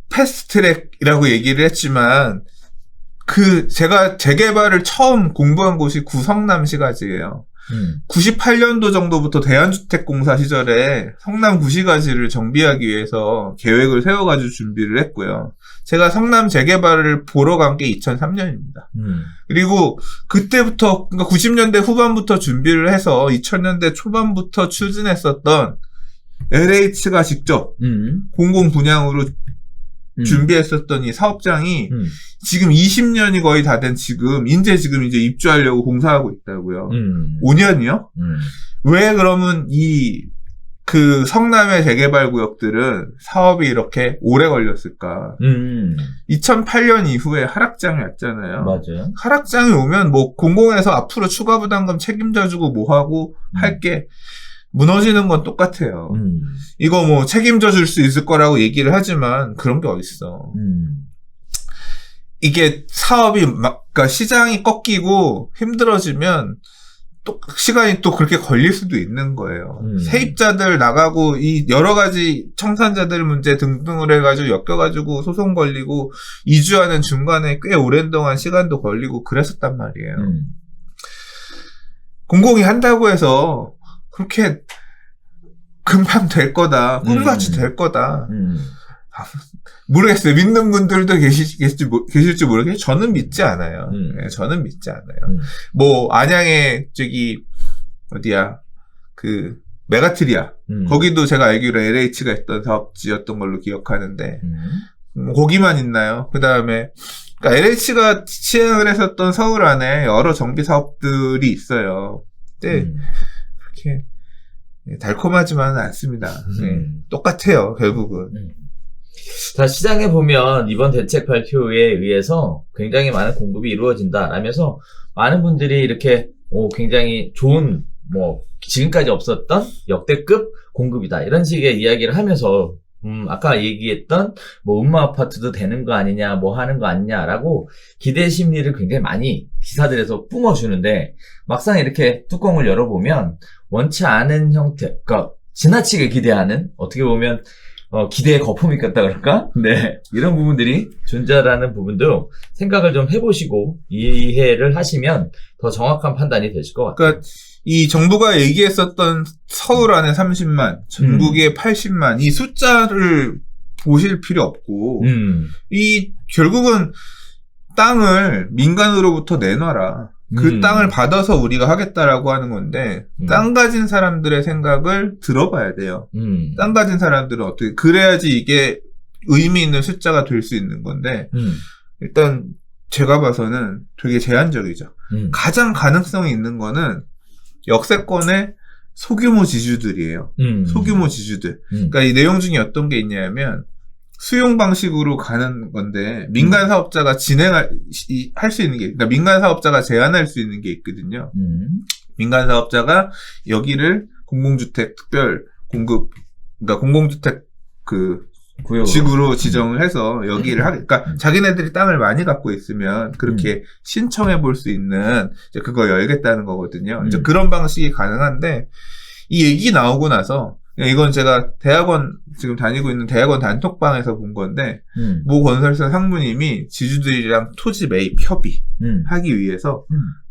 [SPEAKER 1] 패스트트랙이라고 얘기를 했지만 제가 재개발을 처음 공부한 곳이 구성남시가지예요. 98년도 정도부터 대한주택공사 시절에 성남 구시가지를 정비하기 위해서 계획을 세워가지고 준비를 했고요. 제가 성남 재개발을 보러 간 게 2003년입니다. 그리고 그때부터, 그러니까 90년대 후반부터 준비를 해서 2000년대 초반부터 추진했었던 LH가 직접 공공 분양으로 준비했었던 이 사업장이 지금 20년이 거의 다 된 지금 이제 입주하려고 공사하고 있다고요. 5년이요? 왜 그러면 그 성남의 재개발 구역들은 사업이 이렇게 오래 걸렸을까? 2008년 이후에 하락장이 왔잖아요.
[SPEAKER 2] 맞아요.
[SPEAKER 1] 하락장이 오면 뭐 공공에서 앞으로 추가 부담금 책임져주고 뭐 하고 할 게 무너지는 건 똑같아요. 이거 뭐 책임져 줄 수 있을 거라고 얘기를 하지만 그런 게 어딨어. 이게 사업이 그러니까 시장이 꺾이고 힘들어지면 또 시간이 또 그렇게 걸릴 수도 있는 거예요. 세입자들 나가고 이 여러 가지 청산자들 문제 등등을 해가지고 엮여가지고 소송 걸리고 이주하는 중간에 꽤 오랜 동안 시간도 걸리고 그랬었단 말이에요. 공공이 한다고 해서 그렇게 금방 될 거다, 꿈같이 될 거다. 모르겠어요. 믿는 분들도 계실지 모르겠어요. 저는 믿지 않아요. 네, 저는 믿지 않아요. 뭐, 안양에, 어디야, 메가트리아. 거기도 제가 알기로 LH가 했던 사업지였던 걸로 기억하는데, 거기만 있나요? 그 다음에, 그러니까 LH가 시행을 했었던 서울 안에 여러 정비 사업들이 있어요. 근데, 그렇게, 달콤하지만은 않습니다. 네, 똑같아요, 결국은.
[SPEAKER 2] 자, 시장에 보면 이번 대책 발표에 의해서 굉장히 많은 공급이 이루어진다라면서 많은 분들이 이렇게 굉장히 좋은 지금까지 없었던 역대급 공급이다 이런 식의 이야기를 하면서 아까 얘기했던 음마 아파트도 되는 거 아니냐 뭐 하는 거 아니냐라고 기대 심리를 굉장히 많이 기사들에서 뿜어주는데 막상 이렇게 뚜껑을 열어보면 원치 않은 형태, 그러니까 지나치게 기대하는 어떻게 보면 기대의 거품이 꼈다 그럴까? 네. 이런 부분들이 존재하는 부분도 생각을 좀 해보시고 이해를 하시면 더 정확한 판단이 되실 것 같아요.
[SPEAKER 1] 그러니까 이 정부가 얘기했었던 서울 안에 30만, 전국에 80만 이 숫자를 보실 필요 없고 결국은 땅을 민간으로부터 내놔라. 그 땅을 받아서 우리가 하겠다라고 하는 건데 땅 가진 사람들의 생각을 들어봐야 돼요. 땅 가진 사람들은 어떻게 그래야지 이게 의미 있는 숫자가 될 수 있는 건데 일단 제가 봐서는 되게 제한적이죠. 가장 가능성이 있는 거는 역세권의 소규모 지주들이에요. 소규모 지주들. 그러니까 이 내용 중에 어떤 게 있냐면 수용 방식으로 가는 건데 민간 사업자가 할 수 있는 게 그러니까 민간 사업자가 제한할 수 있는 게 있거든요. 민간 사업자가 여기를 공공주택 특별 공급 그러니까 공공주택 지구로 지정을 해서 여기를 그러니까 자기네들이 땅을 많이 갖고 있으면 그렇게 신청해 볼 수 있는 이제 그거 열겠다는 거거든요. 이제 그런 방식이 가능한데 이 얘기 나오고 나서 이건 제가 지금 다니고 있는 대학원 단톡방에서 본 건데, 모 건설사 상무님이 지주들이랑 토지 매입 협의하기 위해서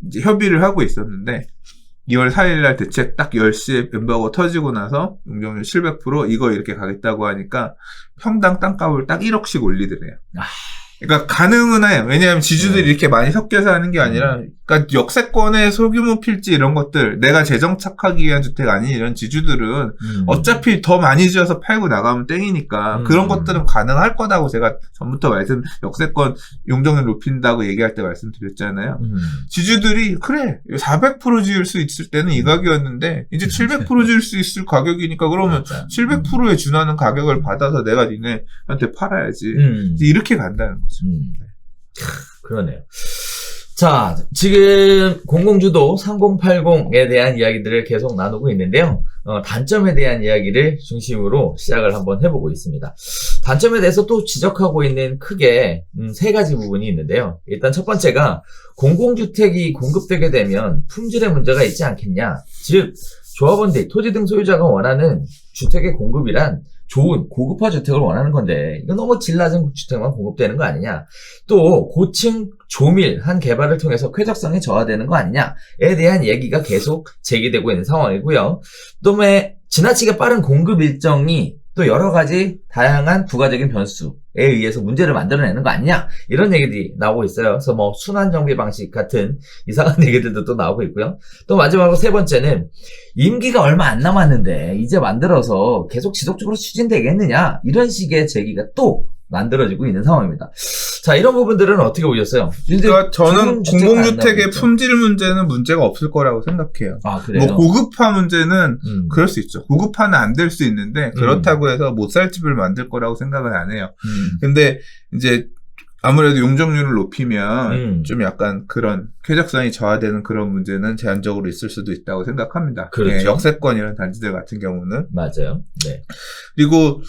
[SPEAKER 1] 이제 협의를 하고 있었는데, 2월 4일날 대책 딱 10시에 엠버거 터지고 나서 용적률 700% 이거 이렇게 가겠다고 하니까 평당 땅값을 딱 1억씩 올리더래요. 그러니까 가능은 해요. 왜냐하면 지주들이 이렇게 많이 섞여서 하는 게 아니라, 그러니까 역세권의 소규모 필지 이런 것들, 내가 재정착하기 위한 주택 아닌 이런 지주들은 어차피 더 많이 지어서 팔고 나가면 땡이니까 그런 것들은 가능할 거다고 제가 전부터 역세권 용적률 높인다고 얘기할 때 말씀드렸잖아요. 지주들이 그래 400% 지을 수 있을 때는 이 가격이었는데 이제 700% 지을 수 있을 가격이니까 그러면 700%에 준하는 가격을 받아서 내가 니네한테 팔아야지. 이렇게 간다는 거죠.
[SPEAKER 2] 그러네요. 자, 지금 공공주도 3080에 대한 이야기들을 계속 나누고 있는데요. 단점에 대한 이야기를 중심으로 시작을 한번 해보고 있습니다. 단점에 대해서 또 지적하고 있는 크게 세 가지 부분이 있는데요. 일단 첫 번째가 공공주택이 공급되게 되면 품질의 문제가 있지 않겠냐. 즉 조합원들, 토지 등 소유자가 원하는 주택의 공급이란 좋은 고급화 주택을 원하는 건데 이거 너무 질 낮은 주택만 공급되는 거 아니냐. 또 고층 조밀한 개발을 통해서 쾌적성이 저하되는 거 아니냐에 대한 얘기가 계속 제기되고 있는 상황이고요. 또 지나치게 빠른 공급 일정이 또 여러 가지 다양한 부가적인 변수에 의해서 문제를 만들어내는 거 아니냐 이런 얘기들이 나오고 있어요. 그래서 뭐 순환 정비 방식 같은 이상한 얘기들도 또 나오고 있고요. 또 마지막으로 세 번째는 임기가 얼마 안 남았는데 이제 만들어서 계속 지속적으로 추진되겠느냐 이런 식의 제기가 또 만들어지고 있는 상황입니다. 자, 이런 부분들은 어떻게 보셨어요?
[SPEAKER 1] 그러니까 저는 공공주택의
[SPEAKER 2] 있죠.
[SPEAKER 1] 품질 문제는 문제가 없을 거라고 생각해요.
[SPEAKER 2] 아, 그래요?
[SPEAKER 1] 뭐 고급화 문제는 그럴 수 있죠. 고급화는 안 될 수 있는데 그렇다고 해서 못 살 집을 만들 거라고 생각은 안 해요. 근데 이제 아무래도 용적률을 높이면 좀 약간 그런 쾌적성이 저하되는 그런 문제는 제한적으로 있을 수도 있다고 생각합니다.
[SPEAKER 2] 그렇죠.
[SPEAKER 1] 예, 역세권 이런 단지들 같은 경우는.
[SPEAKER 2] 맞아요. 네.
[SPEAKER 1] 그리고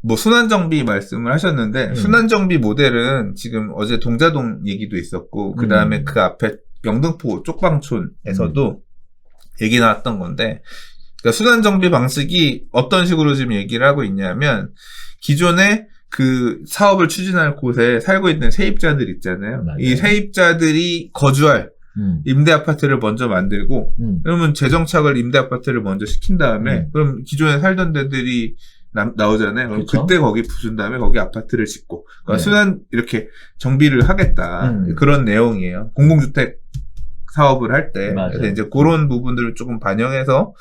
[SPEAKER 1] 뭐 순환정비 말씀을 하셨는데 순환정비 모델은 지금 어제 동자동 얘기도 있었고 그 다음에 그 앞에 영등포 쪽방촌에서도 얘기 나왔던 건데 그러니까 순환정비 방식이 어떤 식으로 지금 얘기를 하고 있냐면 기존에 그 사업을 추진할 곳에 살고 있는 세입자들 있잖아요.
[SPEAKER 2] 맞아요.
[SPEAKER 1] 이 세입자들이 거주할 임대 아파트를 먼저 만들고 그러면 재정착을 임대 아파트를 먼저 시킨 다음에 그럼 기존에 살던 데들이 나오잖아요. 그럼
[SPEAKER 2] 그쵸?
[SPEAKER 1] 그때 거기 부순 다음에 거기 아파트를 짓고 그러니까
[SPEAKER 2] 네.
[SPEAKER 1] 순환 이렇게 정비를 하겠다 그런 내용이에요. 공공주택 사업을 할 때 그래서 이제 그런 부분들을 조금 반영해서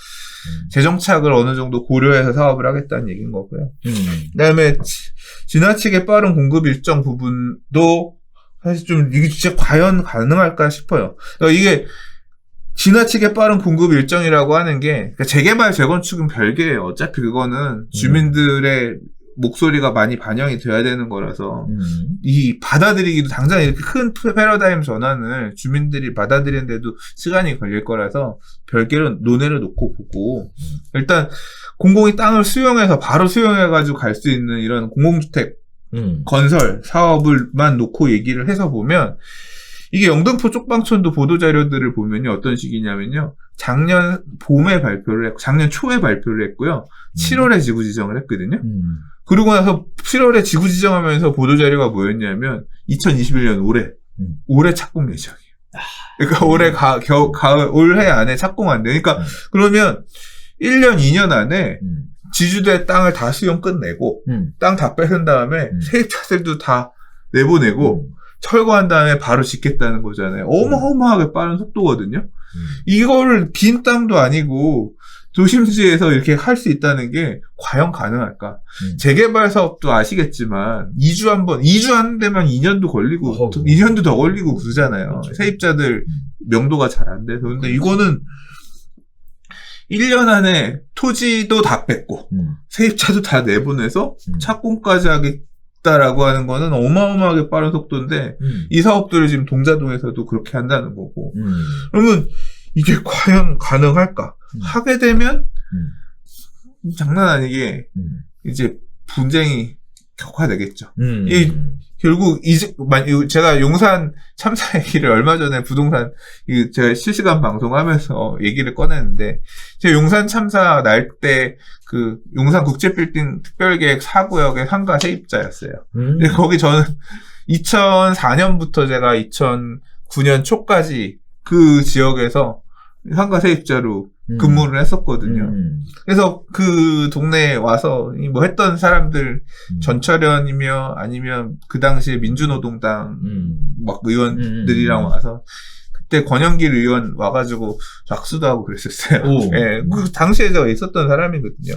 [SPEAKER 1] 재정착을 어느 정도 고려해서 사업을 하겠다는 얘기인 거고요. 그다음에 지나치게 빠른 공급 일정 부분도 사실 좀 이게 진짜 과연 가능할까 싶어요. 그러니까 이게 지나치게 빠른 공급 일정이라고 하는 게 그러니까 재개발 재건축은 별개예요. 어차피 그거는 주민들의 목소리가 많이 반영이 돼야 되는 거라서 이 받아들이기도 당장 이렇게 큰 패러다임 전환을 주민들이 받아들이는데도 시간이 걸릴 거라서 별개로 논의를 놓고 보고 일단 공공이 땅을 수용해서 바로 수용해가지고 갈 수 있는 이런 공공주택 건설 사업을만 놓고 얘기를 해서 보면 이게 영등포 쪽방촌도 보도자료들을 보면요. 어떤 식이냐면요. 작년 봄에 발표를 했고, 작년 초에 발표를 했고요. 7월에 지구 지정을 했거든요. 그러고 나서 7월에 지구 지정하면서 보도자료가 뭐였냐면, 2021년 올해 착공 예정이에요. 그러니까 올해 가을, 올해 안에 착공한대. 그러니까, 그러면 1년, 2년 안에 지주대 땅을 다 수용 끝내고, 땅 다 뺏은 다음에 세입자들도 다 내보내고, 철거한 다음에 바로 짓겠다는 거잖아요. 어마어마하게 빠른 속도거든요. 이거를 빈 땅도 아니고 도심지에서 이렇게 할 수 있다는 게 과연 가능할까? 재개발 사업도 아시겠지만 2주 하는 데만 2년도 걸리고 2년도 더 걸리고 그러잖아요.
[SPEAKER 2] 그렇죠.
[SPEAKER 1] 세입자들 명도가 잘 안 돼서. 근데 이거는 1년 안에 토지도 다 뺐고 세입자도 다 내보내서 착공까지 하겠다라고 하는 거는 어마어마하게 빠른 속도인데 이 사업들을 지금 동자동에서도 그렇게 한다는 거고 그러면 이게 과연 가능할까? 하게 되면 장난 아니게 이제 분쟁이 격화되겠죠. 결국 제가 용산 참사 얘기를 얼마 전에 부동산 제가 실시간 방송하면서 얘기를 꺼냈는데 제가 용산 참사 날 때 그 용산 국제빌딩 특별계획 4구역의 상가 세입자였어요. 근데 거기 저는 2004년부터 제가 2009년 초까지 그 지역에서 상가 세입자로 근무를 했었거든요. 그래서 그 동네에 와서 뭐 했던 사람들 전철연이며 아니면 그 당시에 민주노동당 막 의원들이랑 와서 그때 권영길 의원 와가지고 악수도 하고 그랬었어요. 예, 그 당시에 제가 있었던 사람이거든요.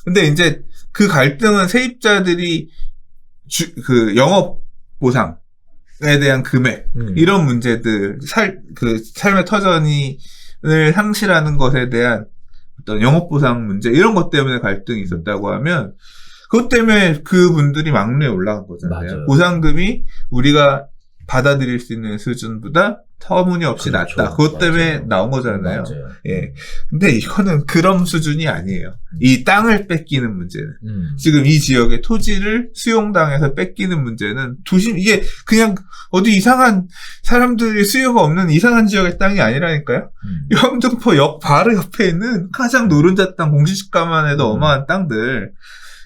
[SPEAKER 1] 근데 이제 그 갈등은 세입자들이 그 영업 보상에 대한 금액 이런 문제들 삶의 터전을 상실하는 것에 대한 어떤 영업보상 문제 이런 것 때문에 갈등이 있었다고 하면 그것 때문에 그분들이 막내에 올라간 거잖아요.
[SPEAKER 2] 맞아요.
[SPEAKER 1] 보상금이 우리가 받아들일 수 있는 수준보다 터무니없이
[SPEAKER 2] 그렇죠.
[SPEAKER 1] 낮다. 그것 때문에
[SPEAKER 2] 맞아요.
[SPEAKER 1] 나온 거잖아요.
[SPEAKER 2] 맞아요.
[SPEAKER 1] 예. 근데 이거는 그런 수준이 아니에요. 이 땅을 뺏기는 문제는. 지금 이 지역의 토지를 수용당해서 뺏기는 문제는 이게 그냥 어디 이상한 사람들이 수요가 없는 이상한 지역의 땅이 아니라니까요. 영등포 역 바로 옆에 있는 가장 노른자 땅 공시지가만 해도 어마한 땅들.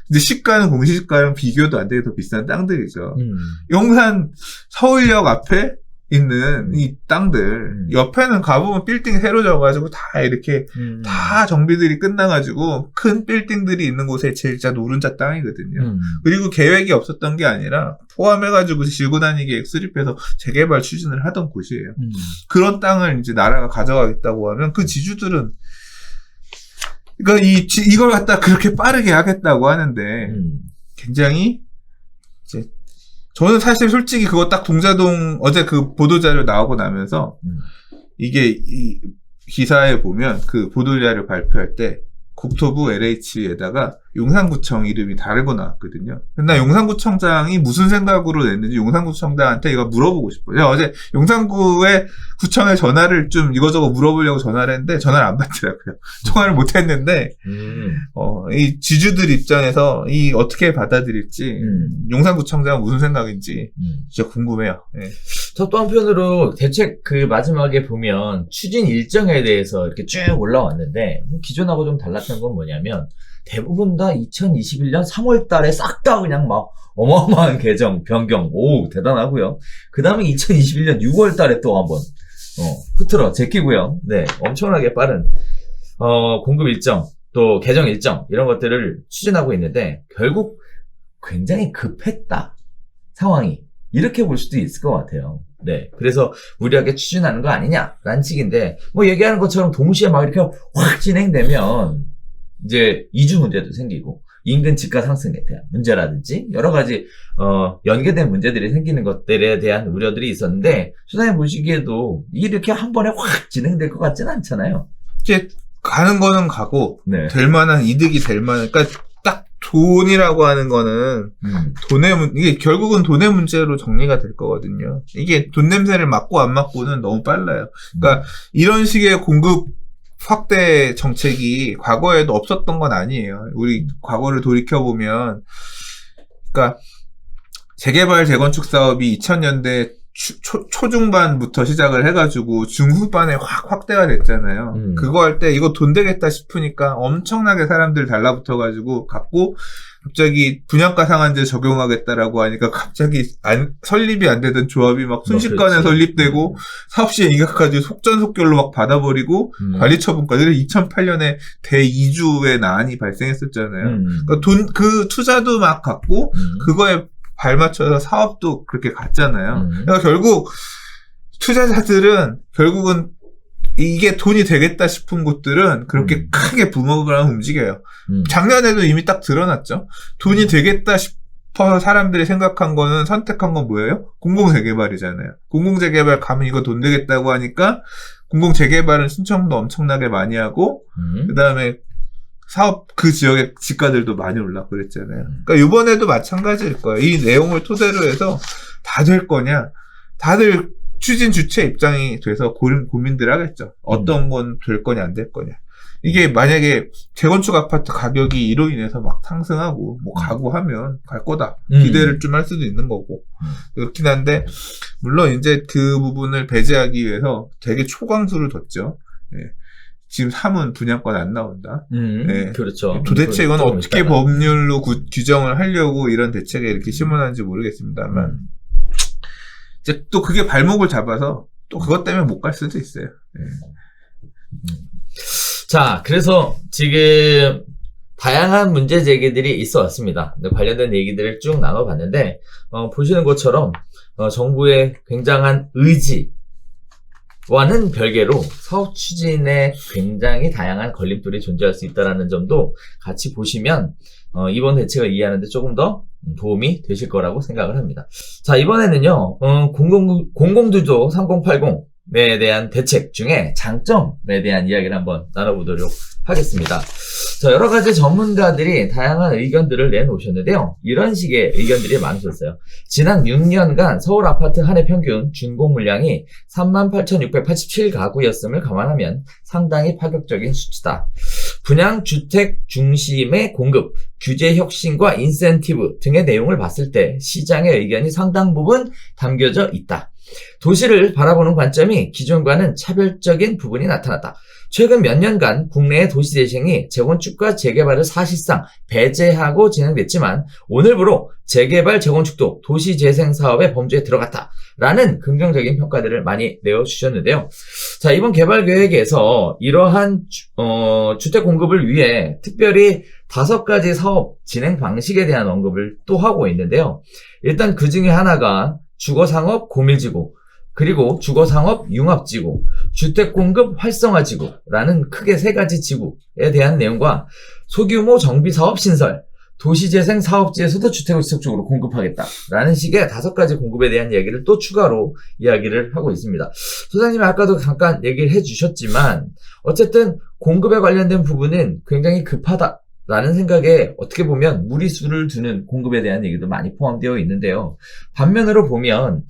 [SPEAKER 1] 근데 시가는 공시지가랑 비교도 안 되게 더 비싼 땅들이죠. 용산 서울역 앞에 있는 이 땅들 옆에는 가보면 빌딩 새로 져가지고 다 이렇게 다 정비들이 끝나가지고 큰 빌딩들이 있는 곳에 진짜 노른자 땅이거든요. 그리고 계획이 없었던 게 아니라 포함해가지고 지구단위 계획 수립해서 재개발 추진을 하던 곳이에요. 그런 땅을 이제 나라가 가져가겠다고 하면 그 지주들은 그러니까 이걸 갖다 그렇게 빠르게 하겠다고 하는데 굉장히 이제 저는 사실 솔직히 그거 딱 동자동 어제 그 보도자료 나오고 나면서 이게 이 기사에 보면 그 보도자료 발표할 때 국토부 LH에다가 용산구청 이름이 다르고 나왔거든요. 근데 용산구청장이 무슨 생각으로 냈는지 용산구청장한테 이거 물어보고 싶어요. 제가 어제 용산구의 구청에 전화를 좀 이거저거 물어보려고 전화를 했는데 전화를 안 받더라고요. 통화를 못 했는데 이 지주들 입장에서 이 어떻게 받아들일지 용산구청장은 무슨 생각인지 진짜 궁금해요. 네.
[SPEAKER 2] 저 또 한편으로 대책 그 마지막에 보면 추진 일정에 대해서 이렇게 쭉 올라왔는데 기존하고 좀 달랐던 건 뭐냐면 대부분 다 2021년 3월 달에 싹 다 그냥 막 어마어마한 개정, 변경, 오, 대단하고요. 그 다음에 2021년 6월 달에 또 한번, 흐트러 제끼고요. 네, 엄청나게 빠른, 공급 일정, 또 개정 일정, 이런 것들을 추진하고 있는데, 결국 굉장히 급했다. 상황이. 이렇게 볼 수도 있을 것 같아요. 네. 그래서 무리하게 추진하는 거 아니냐라는 식인데, 뭐 얘기하는 것처럼 동시에 막 이렇게 확 진행되면, 이제 이주 문제도 생기고 인근 집가 상승에 대한 문제라든지 여러 가지 연계된 문제들이 생기는 것들에 대한 우려들이 있었는데 소장님 보시기에도 이렇게 한 번에 확 진행될 것 같지는 않잖아요.
[SPEAKER 1] 이제 가는 거는 가고
[SPEAKER 2] 네.
[SPEAKER 1] 될 만한 이득이 될 만한 그러니까 딱 돈이라고 하는 거는 이게 결국은 돈의 문제로 정리가 될 거거든요. 이게 돈 냄새를 맡고 안 맡고는 너무 빨라요. 그러니까 이런 식의 공급 확대 정책이 과거에도 없었던 건 아니에요. 우리 과거를 돌이켜보면, 그러니까 재개발 재건축 사업이 2000년대 초중반부터 시작을 해가지고 중후반에 확 확대가 됐잖아요. 그거 할 때 이거 돈 되겠다 싶으니까 엄청나게 사람들 달라붙어가지고 갖고 갑자기 분양가 상한제 적용하겠다라고 하니까 갑자기 설립이 안 되던 조합이 막 순식간에 설립되고 사업 시행 이격까지 속전속결로 막 받아버리고 관리처분까지 2008년에 대이주의 난이 발생했었잖아요. 그러니까 그 투자도 막 갖고 그거에 발맞춰서 사업도 그렇게 갔잖아요. 그러니까 결국 투자자들은 결국은 이게 돈이 되겠다 싶은 곳들은 그렇게 크게 붐업을 하고 움직여요. 작년에도 이미 딱 드러났죠. 돈이 되겠다 싶어서 사람들이 생각한 거는 선택한 건 뭐예요? 공공재개발이잖아요. 공공재개발 가면 이거 돈 되겠다고 하니까 공공재개발은 신청도 엄청나게 많이 하고 그 다음에 사업 그 지역의 집가들도 많이 올라 그랬잖아요. 그러니까 이번에도 마찬가지일 거예요. 이 내용을 토대로 해서 다 될 거냐? 다들 추진 주체 입장이 돼서 고민들 하겠죠. 어떤 건 될 거냐 안 될 거냐. 이게 만약에 재건축 아파트 가격이 이로 인해서 막 상승하고 뭐 가고 하면 갈 거다. 기대를 좀 할 수도 있는 거고. 그렇긴 한데 물론 이제 그 부분을 배제하기 위해서 되게 초강수를 뒀죠. 네. 지금 3은 분양권 안 나온다. 네.
[SPEAKER 2] 그렇죠.
[SPEAKER 1] 도대체 이건 어떻게 법률로 규정을 하려고 이런 대책에 이렇게 심어놨는지 모르겠습니다만 이제 또 그게 발목을 잡아서 또 그것 때문에 못 갈 수도 있어요. 네.
[SPEAKER 2] 자, 그래서 지금 다양한 문제 제기들이 있어 왔습니다. 관련된 얘기들을 쭉 나눠봤는데 보시는 것처럼 정부의 굉장한 의지 와는 별개로 사업 추진에 굉장히 다양한 걸림돌이 존재할 수 있다는 점도 같이 보시면 이번 대책을 이해하는 데 조금 더 도움이 되실 거라고 생각을 합니다. 자, 이번에는요. 공공주도 3080에 대한 대책 중에 장점에 대한 이야기를 한번 나눠보도록 하겠습니다. 자, 여러 가지 전문가들이 다양한 의견들을 내놓으셨는데요. 이런 식의 의견들이 많으셨어요. 지난 6년간 서울 아파트 한 해 평균 준공 물량이 38,687가구였음을 감안하면 상당히 파격적인 수치다. 분양주택 중심의 공급, 규제 혁신과 인센티브 등의 내용을 봤을 때 시장의 의견이 상당 부분 담겨져 있다. 도시를 바라보는 관점이 기존과는 차별적인 부분이 나타났다. 최근 몇 년간 국내의 도시 재생이 재건축과 재개발을 사실상 배제하고 진행됐지만 오늘부로 재개발, 재건축도 도시 재생 사업의 범주에 들어갔다라는 긍정적인 평가들을 많이 내어주셨는데요. 자, 이번 개발 계획에서 이러한 주택 공급을 위해 특별히 5가지 사업 진행 방식에 대한 언급을 또 하고 있는데요. 일단 그 중에 하나가 주거상업 고밀지구, 그리고 주거상업 융합지구, 주택공급 활성화지구라는 크게 3가지 지구에 대한 내용과 소규모 정비사업 신설, 도시재생 사업지에서도 주택을 지속적으로 공급하겠다라는 식의 5가지 공급에 대한 얘기를 또 추가로 이야기를 하고 있습니다. 소장님이 아까도 잠깐 얘기를 해주셨지만 어쨌든 공급에 관련된 부분은 굉장히 급하다라는 생각에 어떻게 보면 무리수를 두는 공급에 대한 얘기도 많이 포함되어 있는데요. 반면으로 보면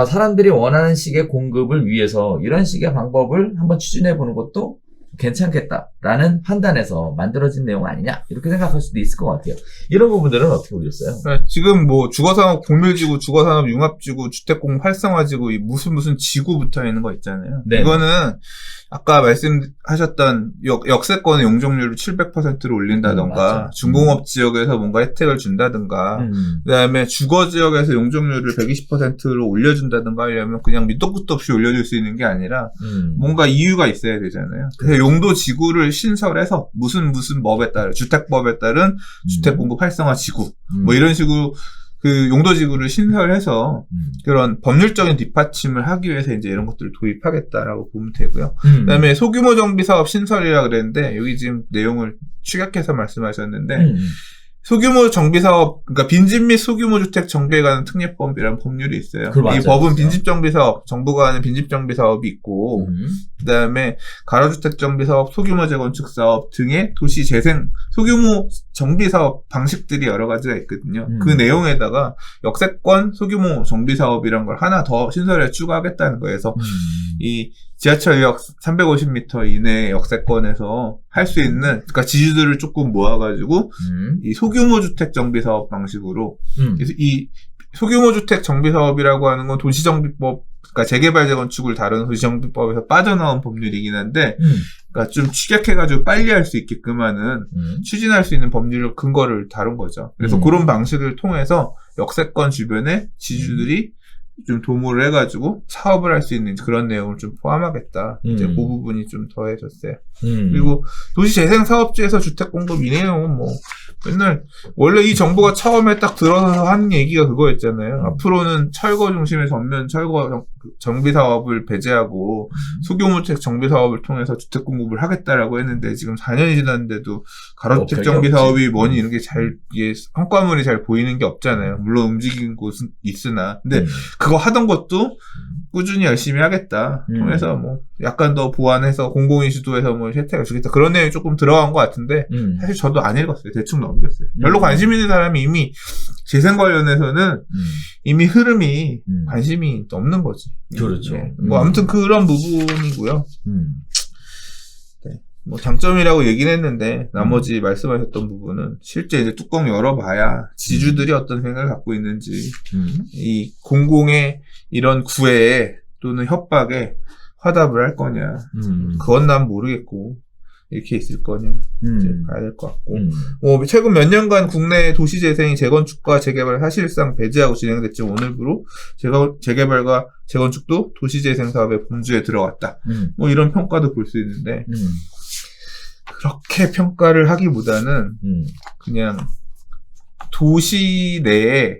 [SPEAKER 2] 사람들이 원하는 식의 공급을 위해서 이런 식의 방법을 한번 추진해보는 것도 괜찮겠다라는 판단에서 만들어진 내용 아니냐 이렇게 생각할 수도 있을 것 같아요. 이런 부분들은 어떻게 보셨어요?
[SPEAKER 1] 지금 뭐 주거산업 공밀지구, 주거산업 융합지구, 주택공급 활성화지구 이 무슨 지구 붙어 있는 거 있잖아요.
[SPEAKER 2] 네.
[SPEAKER 1] 이거는 아까 말씀하셨던 역세권의 용적률을 700%로 올린다던가 중공업 지역에서 뭔가 혜택을 준다던가 그다음에 주거 지역에서 용적률을 120%로 올려준다던가 하려면 그냥 밑도 끝도 없이 올려줄 수 있는 게 아니라 뭔가 이유가 있어야 되잖아요. 그래서 용도 지구를 신설해서 무슨 법에 따른 주택법에 따른 주택공급 활성화 지구 뭐 이런 식으로 그 용도지구를 신설해서 그런 법률적인 뒷받침을 하기 위해서 이제 이런 것들을 도입하겠다라고 보면 되고요. 그다음에 소규모 정비 사업 신설이라 그랬는데 여기 지금 내용을 축약해서 말씀하셨는데 소규모 정비 사업, 그러니까 빈집 및 소규모 주택 정비에 관한 특례법이라는 법률이 있어요. 이 법은 빈집 정비 사업, 정부가 하는 빈집 정비 사업이 있고, 그다음에 가로주택 정비 사업, 소규모 재건축 사업 등의 도시 재생, 소규모 정비 사업 방식들이 여러 가지가 있거든요. 그 내용에다가 역세권 소규모 정비 사업이란 걸 하나 더 신설해 추가하겠다는 거에서 이 지하철역 350m 이내의 역세권에서 할 수 있는, 그러니까 지주들을 조금 모아가지고, 이 소규모 주택 정비 사업 방식으로, 그래서 이 소규모 주택 정비 사업이라고 하는 건 도시정비법, 그러니까 재개발 재건축을 다루는 도시정비법에서 빠져나온 법률이긴 한데, 그러니까 좀 축약해가지고 빨리 할 수 있게끔 하는, 추진할 수 있는 법률 근거를 다룬 거죠. 그래서 그런 방식을 통해서 역세권 주변에 지주들이 좀 도모를 해가지고 사업을 할 수 있는 그런 내용을 좀 포함하겠다. 이제 그 부분이 좀 더해졌어요. 그리고 도시재생사업지에서 주택공급 이 내용은 뭐 맨날 원래 이 정부가 처음에 딱 들어서서 하는 얘기가 그거였잖아요. 앞으로는 철거 중심의 전면 철거 정비 사업을 배제하고 소규모주택 정비 사업을 통해서 주택 공급을 하겠다라고 했는데 지금 4년이 지났는데도 가로주택 정비 사업이 뭐니 이런 게 이게 성과물이 잘 보이는 게 없잖아요. 물론 움직이는 곳은 있으나 근데 그거 하던 것도 꾸준히 열심히 하겠다. 통해서 뭐 약간 더 보완해서 공공이 주도해서 뭐 혜택을 주겠다. 그런 내용이 조금 들어간 것 같은데 사실 저도 안 읽었어요. 대충 넘겼어요. 별로 관심 있는 사람이 이미 재생 관련해서는 이미 흐름이 관심이 없는 거지.
[SPEAKER 2] 그렇죠.
[SPEAKER 1] 네. 뭐 아무튼 그런 부분이고요. 네. 뭐 장점이라고 얘기는 했는데 나머지 말씀하셨던 부분은 실제 이제 뚜껑 열어봐야 지주들이 어떤 생각을 갖고 있는지 이 공공의 이런 구애에 또는 협박에 화답을 할 거냐 그건 난 모르겠고 이렇게 있을 거냐 이제 봐야 될 것 같고 최근 몇 년간 국내 도시재생이 재건축과 재개발 사실상 배제하고 진행됐지만 오늘부로 재개발과 재건축도 도시재생 사업의 범주에 들어갔다. 뭐 이런 평가도 볼 수 있는데 그렇게 평가를 하기보다는 그냥 도시 내에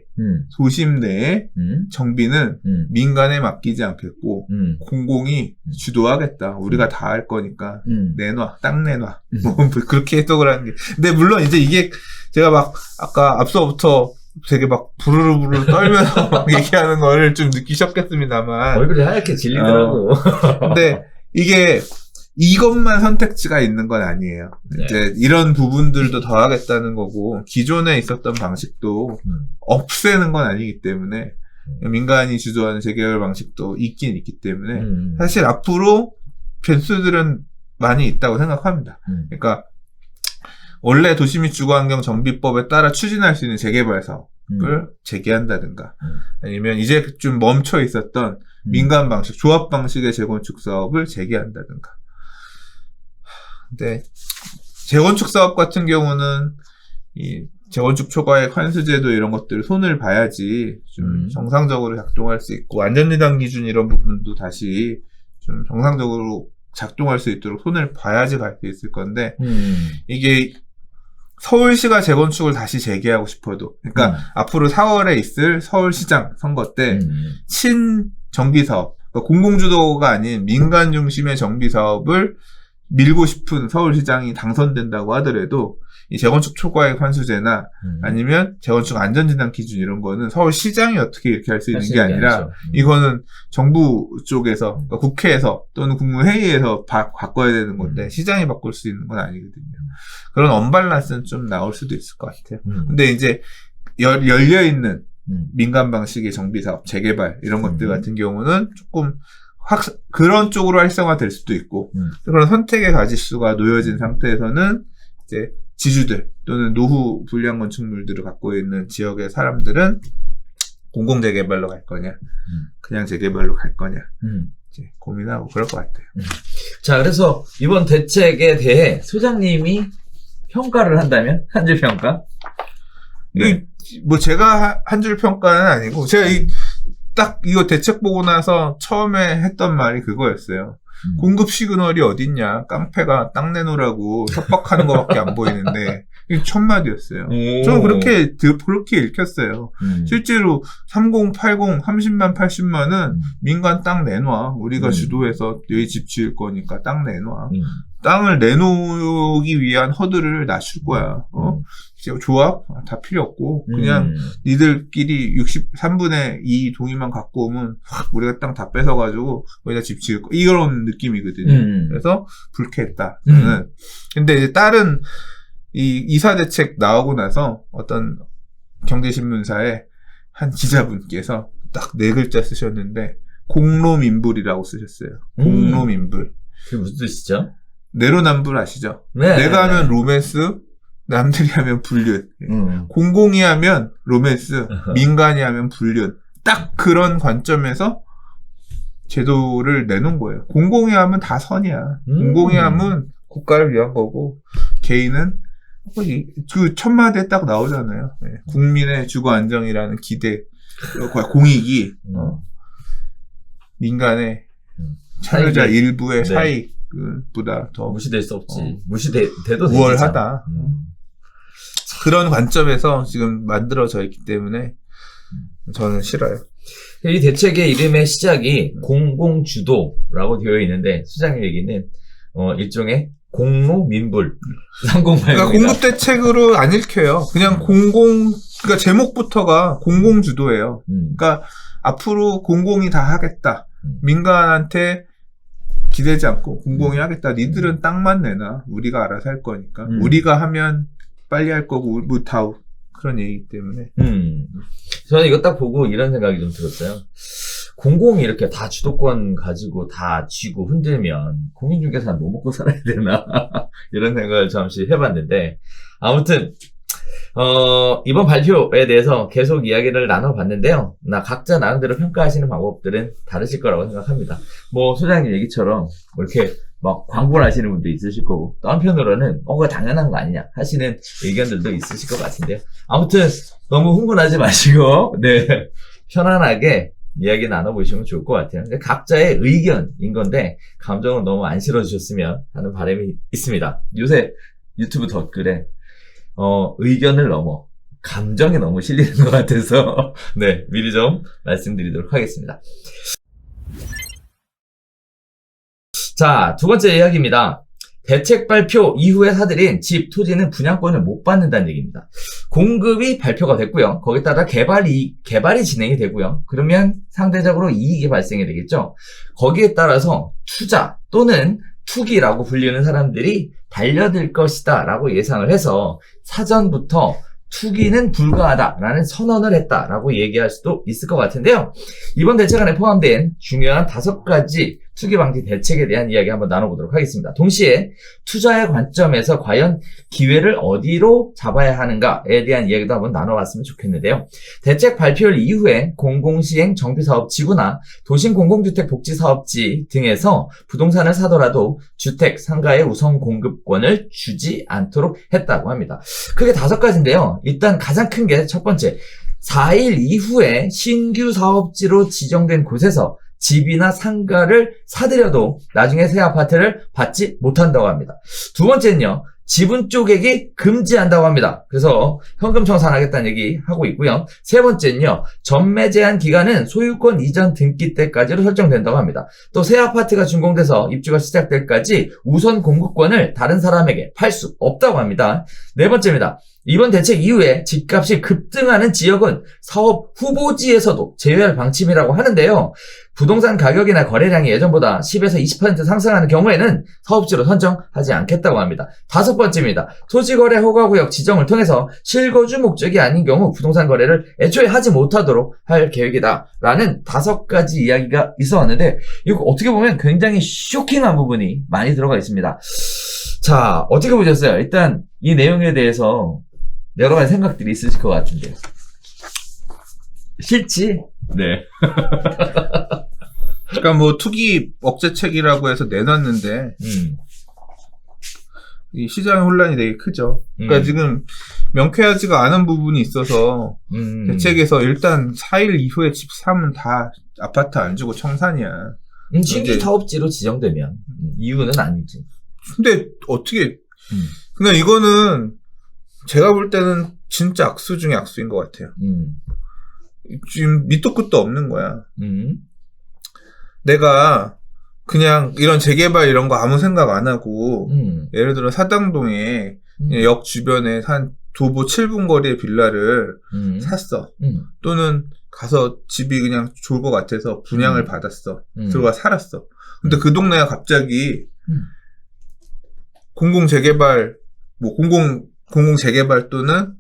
[SPEAKER 1] 도심 내에 정비는 민간에 맡기지 않겠고 공공이 주도하겠다. 우리가 다 할 거니까 내놔, 땅 내놔. 뭐 그렇게 해석을 하는 게. 근데 물론 이제 이게 제가 막 아까 앞서부터 되게 막 부르르 떨면서 막 얘기하는 거를 좀 느끼셨겠습니다만
[SPEAKER 2] 얼굴이 하얗게 질리더라고.
[SPEAKER 1] 근데 이게 이것만 선택지가 있는 건 아니에요.
[SPEAKER 2] 네.
[SPEAKER 1] 이제 이런 부분들도 더하겠다는 거고 기존에 있었던 방식도 없애는 건 아니기 때문에 민간이 주도하는 재개발 방식도 있긴 있기 때문에 사실 앞으로 변수들은 많이 있다고 생각합니다. 그러니까 원래 도시 및 주거환경 정비법에 따라 추진할 수 있는 재개발 사업 재개한다든가 아니면 이제 좀 멈춰 있었던 민간 방식, 조합 방식의 재건축 사업을 재개한다든가. 근데 재건축 사업 같은 경우는 이 재건축 초과액 환수제도 이런 것들 손을 봐야지 좀 정상적으로 작동할 수 있고 안전리당 기준 이런 부분도 다시 좀 정상적으로 작동할 수 있도록 손을 봐야지 갈 수 있을 건데 이게 서울시가 재건축을 다시 재개하고 싶어도 그러니까 앞으로 4월에 있을 서울시장 선거 때 친정비사업 그러니까 공공주도가 아닌 민간 중심의 정비사업을 밀고 싶은 서울시장이 당선된다고 하더라도 이 재건축 초과액 환수제나 아니면 재건축 안전진단 기준 이런 거는 서울시장이 어떻게 이렇게 할 수 있는 게 아니라 이거는 정부 쪽에서 그러니까 국회에서 또는 국무회의에서 바꿔야 되는 건데 시장이 바꿀 수 있는 건 아니거든요. 그런 언밸런스는 좀 나올 수도 있을 것 같아요. 근데 이제 열려있는 민간 방식의 정비사업, 재개발 이런 것들 같은 경우는 조금 그런 쪽으로 활성화될 수도 있고 그런 선택의 가짓수가 놓여진 상태에서는 이제 지주들 또는 노후 불량 건축물들을 갖고 있는 지역의 사람들은 공공 재개발로 갈 거냐 그냥 재개발로 갈 거냐 이제 고민하고 그럴 것 같아요.
[SPEAKER 2] 자, 그래서 이번 대책에 대해 소장님이 평가를 한다면 한 줄 평가?
[SPEAKER 1] 네. 뭐 제가 한 줄 평가는 아니고 제가 딱 이거 대책 보고 나서 처음에 했던 말이 그거였어요. 공급 시그널이 어딨냐. 깡패가 땅 내놓으라고 협박하는 것밖에 안 보이는데 이게 첫마디였어요. 저는 그렇게 읽혔어요. 실제로 30, 80, 30만, 80만은 민간 땅 내놔. 우리가 주도해서 너희 집 지을 거니까 땅 내놔. 땅을 내놓기 위한 허들을 낮출 거야. 조합? 다 필요 없고, 그냥 니들끼리 3분의 2 동의만 갖고 오면 우리가 땅 다 뺏어가지고 거기다 집 지을 거. 이런 느낌이거든요. 그래서 불쾌했다. 근데 이제 다른 이 이사대책 나오고 나서 어떤 경제신문사에 한 기자분께서 딱 4글자 쓰셨는데, 공로민불이라고 쓰셨어요. 공로민불.
[SPEAKER 2] 그게 무슨 뜻이죠?
[SPEAKER 1] 내로남불 아시죠?
[SPEAKER 2] 네,
[SPEAKER 1] 내가 하면 로맨스, 남들이 하면 불륜. 공공이 하면 로맨스, 민간이 하면 불륜. 딱 그런 관점에서 제도를 내놓은 거예요. 공공이 하면 다 선이야. 공공이 하면 국가를 위한 거고, 개인은 그 첫마디에 딱 나오잖아요. 네. 국민의 주거 안정이라는 기대, 공익이 민간의 참여자 일부의 사익보다 더
[SPEAKER 2] 무시될 수 없지. 무시돼도
[SPEAKER 1] 우월하다. 그런 관점에서 지금 만들어져 있기 때문에 저는 싫어요.
[SPEAKER 2] 이 대책의 이름의 시작이 공공주도라고 되어 있는데 수장님 얘기는 일종의 공로민불 3080입니다.
[SPEAKER 1] 그러니까 공급대책으로 안 읽혀요. 그냥 그러니까 제목부터가 공공주도예요. 그러니까 앞으로 공공이 다 하겠다. 민간한테 기대지 않고 공공이 하겠다. 니들은 땅만 내놔. 우리가 알아서 할 거니까. 우리가 하면 빨리 할 거고 뭐 다 그런 얘기이기 때문에.
[SPEAKER 2] 저는 이거 딱 보고 이런 생각이 좀 들었어요. 공공이 이렇게 다 주도권 가지고 다 쥐고 흔들면 공인중개사는 뭐 먹고 살아야 되나 이런 생각을 잠시 해봤는데 아무튼 이번 발표에 대해서 계속 이야기를 나눠봤는데요. 각자 나름대로 평가하시는 방법들은 다르실 거라고 생각합니다. 뭐 소장님 얘기처럼 뭐 이렇게 막 광고를 하시는 분도 있으실 거고 또 한편으로는 그거 당연한 거 아니냐 하시는 의견들도 있으실 것 같은데요. 아무튼 너무 흥분하지 마시고 네 편안하게 이야기 나눠보시면 좋을 것 같아요. 근데 각자의 의견인 건데 감정은 너무 안 실어주셨으면 하는 바람이 있습니다. 요새 유튜브 댓글에 의견을 넘어 감정이 너무 실리는 것 같아서 네 미리 좀 말씀드리도록 하겠습니다. 자, 두 번째 이야기입니다. 대책 발표 이후에 사들인 집, 토지는 분양권을 못 받는다는 얘기입니다. 공급이 발표가 됐고요. 거기에 따라 개발이 진행이 되고요. 그러면 상대적으로 이익이 발생이 되겠죠. 거기에 따라서 투자 또는 투기라고 불리는 사람들이 달려들 것이다 라고 예상을 해서 사전부터 투기는 불가하다라는 선언을 했다라고 얘기할 수도 있을 것 같은데요. 이번 대책안에 포함된 중요한 5가지 투기 방지 대책에 대한 이야기 한번 나눠보도록 하겠습니다. 동시에 투자의 관점에서 과연 기회를 어디로 잡아야 하는가에 대한 이야기도 한번 나눠봤으면 좋겠는데요. 대책 발표를 이후에 공공시행 정비사업지구나 도심공공주택복지사업지 등에서 부동산을 사더라도 주택, 상가의 우선 공급권을 주지 않도록 했다고 합니다. 크게 5가지인데요. 일단 가장 큰 게 첫 번째, 4일 이후에 신규 사업지로 지정된 곳에서 집이나 상가를 사들여도 나중에 새 아파트를 받지 못한다고 합니다. 두 번째는요, 지분 쪼개기 금지한다고 합니다. 그래서 현금 청산하겠다는 얘기 하고 있고요. 세 번째는요, 전매 제한 기간은 소유권 이전 등기 때까지로 설정된다고 합니다. 또 새 아파트가 준공돼서 입주가 시작될 때까지 우선 공급권을 다른 사람에게 팔 수 없다고 합니다. 네 번째입니다. 이번 대책 이후에 집값이 급등하는 지역은 사업 후보지에서도 제외할 방침이라고 하는데요. 부동산 가격이나 거래량이 예전보다 10에서 20% 상승하는 경우에는 사업지로 선정하지 않겠다고 합니다. 5번째입니다. 토지거래 허가구역 지정을 통해서 실거주 목적이 아닌 경우 부동산 거래를 애초에 하지 못하도록 할 계획이다 라는 5가지 이야기가 있었는데, 이거 어떻게 보면 굉장히 쇼킹한 부분이 많이 들어가 있습니다. 자, 어떻게 보셨어요? 일단 이 내용에 대해서 여러 가지 생각들이 있으실 것 같은데. 싫지? 네.
[SPEAKER 1] 그러니까 뭐 투기 억제책이라고 해서 내놨는데 이 시장의 혼란이 되게 크죠. 그러니까 지금 명쾌하지가 않은 부분이 있어서 대책에서 일단 4일 이후에 집 사면 다 아파트 안 주고 청산이야.
[SPEAKER 2] 신규
[SPEAKER 1] 이제-
[SPEAKER 2] 사업지로 지정되면 이유는 아니지.
[SPEAKER 1] 근데 어떻게 그냥 이거는 제가 볼 때는 진짜 악수 중에 악수인 것 같아요. 지금 밑도 끝도 없는 거야. 내가 그냥 이런 재개발 이런 거 아무 생각 안 하고 예를 들어 사당동에 역 주변에 한 도보 7분 거리의 빌라를 샀어. 또는 가서 집이 그냥 좋을 것 같아서 분양을 받았어. 들어가 살았어. 근데 그 동네가 갑자기 공공 재개발 또는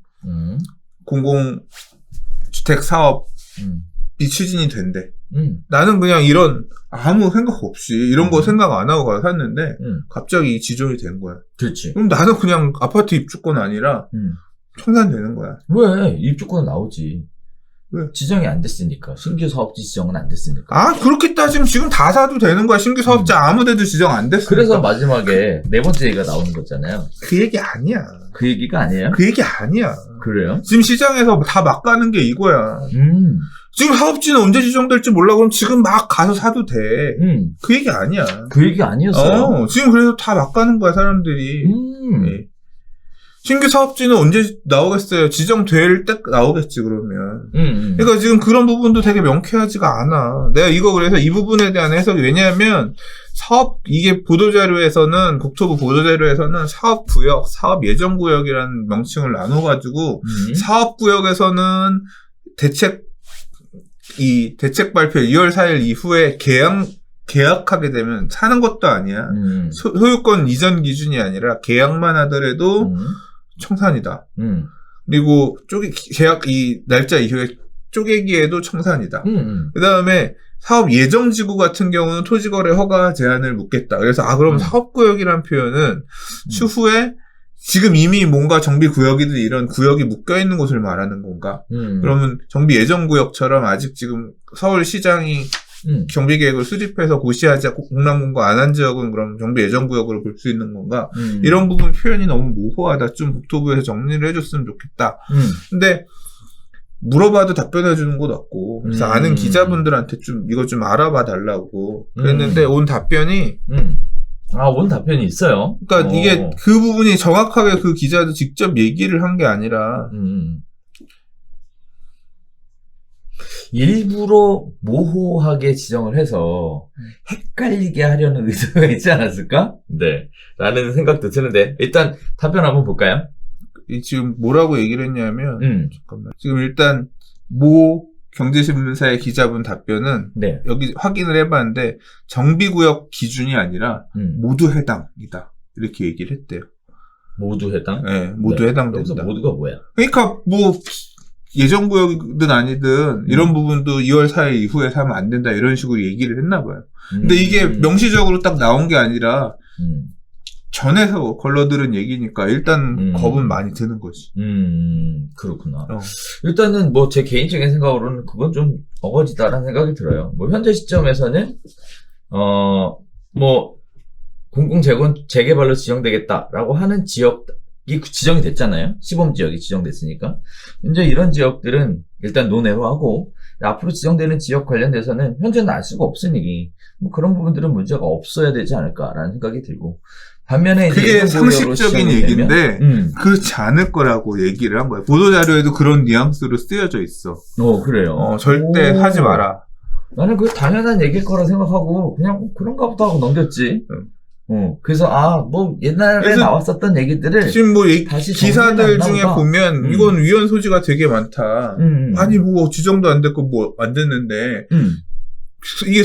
[SPEAKER 1] 공공주택 사업이 추진이 된대. 나는 그냥 이런 아무 생각 없이 이런 거 생각 안 하고 가서 샀는데 갑자기 지정이 된 거야.
[SPEAKER 2] 그렇지.
[SPEAKER 1] 그럼 나는 그냥 아파트 입주권 아니라 청산되는 거야.
[SPEAKER 2] 왜? 입주권은 나오지.
[SPEAKER 1] 왜?
[SPEAKER 2] 지정이 안 됐으니까. 신규 사업지 지정은 안 됐으니까.
[SPEAKER 1] 아, 그렇게 따지면 지금 다 사도 되는 거야. 신규 사업자 아무 데도 지정 안 됐으니까.
[SPEAKER 2] 그래서 마지막에 네 번째 얘기가 나오는 거잖아요.
[SPEAKER 1] 그 얘기 아니야.
[SPEAKER 2] 그 얘기가 아니에요?
[SPEAKER 1] 그 얘기 아니야.
[SPEAKER 2] 그래요?
[SPEAKER 1] 지금 시장에서 다 막 가는 게 이거야. 지금 사업지는 언제 지정될지 몰라. 그럼 지금 막 가서 사도 돼. 그 얘기 아니야.
[SPEAKER 2] 그 얘기 아니었어요.
[SPEAKER 1] 지금 그래서 다 막 가는 거야, 사람들이. 네. 신규 사업지는 언제 나오겠어요? 지정될 때 나오겠지, 그러면. 그러니까 지금 그런 부분도 되게 명쾌하지가 않아. 내가 이거 그래서 이 부분에 대한 해석이, 왜냐하면 이게 보도자료에서는, 국토부 보도자료에서는 사업구역, 사업예정구역이라는 명칭을 나눠가지고, 사업구역에서는 대책 발표 2월 4일 이후에 계약하게 되면 사는 것도 아니야. 소유권 이전 기준이 아니라 계약만 하더라도 청산이다. 그리고 계약 날짜 이후에 쪼개기에도 청산이다. 그 다음에 사업 예정지구 같은 경우는 토지거래 허가 제한을 묻겠다. 그래서 그럼 사업구역이라는 표현은 추후에 지금 이미 뭔가 정비구역이든 이런 구역이 묶여있는 곳을 말하는 건가? 그러면 정비 예정구역처럼 아직 지금 서울시장이 정비계획을 수립해서 고시하지 공람공고 안 한 지역은 그럼 정비 예정구역으로 볼 수 있는 건가? 이런 부분 표현이 너무 모호하다. 좀 국토부에서 정리를 해줬으면 좋겠다. 근데 물어봐도 답변해주는 곳 없고, 그래서 아는 기자분들한테 이거 좀 알아봐 달라고 그랬는데 온 답변이
[SPEAKER 2] 온 답변이 있어요.
[SPEAKER 1] 그러니까 이게 그 부분이 정확하게 그 기자도 직접 얘기를 한 게 아니라
[SPEAKER 2] 일부러 모호하게 지정을 해서 헷갈리게 하려는 의도가 있지 않았을까? 네. 라는 생각도 드는데, 일단 답변 한번 볼까요?
[SPEAKER 1] 지금 뭐라고 얘기를 했냐면, 잠깐만. 지금 일단, 경제신문사의 기자분 답변은,
[SPEAKER 2] 네.
[SPEAKER 1] 여기 확인을 해봤는데, 정비구역 기준이 아니라, 모두 해당이다. 이렇게 얘기를 했대요.
[SPEAKER 2] 모두 해당?
[SPEAKER 1] 네, 모두 해당된다.
[SPEAKER 2] 여기서 모두가 뭐야?
[SPEAKER 1] 그러니까, 예정 구역이든 아니든 이런 부분도 2월 4일 이후에 사면 안 된다 이런 식으로 얘기를 했나 봐요. 근데 이게 명시적으로 딱 나온 게 아니라 전에서 걸러들은 얘기니까 일단 겁은 많이 드는 거지.
[SPEAKER 2] 그렇구나. 일단은 뭐 제 개인적인 생각으로는 그건 좀 어거지다라는 생각이 들어요. 뭐 현재 시점에서는 뭐 재개발로 지정되겠다라고 하는 지역이 지정이 됐잖아요. 시범 지역이 지정됐으니까. 이제 이런 지역들은 일단 논외로 하고 앞으로 지정되는 지역 관련돼서는 현재는 알 수가 없으니 뭐 그런 부분들은 문제가 없어야 되지 않을까라는 생각이 들고 반면에
[SPEAKER 1] 그게 상식적인 얘기인데 그렇지 않을 거라고 얘기를 한 거예요. 보도자료에도 그런 뉘앙스로 쓰여져 있어.
[SPEAKER 2] 그래요.
[SPEAKER 1] 절대 하지 마라.
[SPEAKER 2] 나는 그게 당연한 얘기일 거라 생각하고 그냥 그런가 보다 하고 넘겼지. 그래서 뭐 옛날에 나왔었던 얘기들을
[SPEAKER 1] 지금 뭐
[SPEAKER 2] 다시
[SPEAKER 1] 기사들 중에 보면 이건 위헌 소지가 되게 많다. 아니 뭐 지정도 안 됐고 뭐 안 됐는데 이게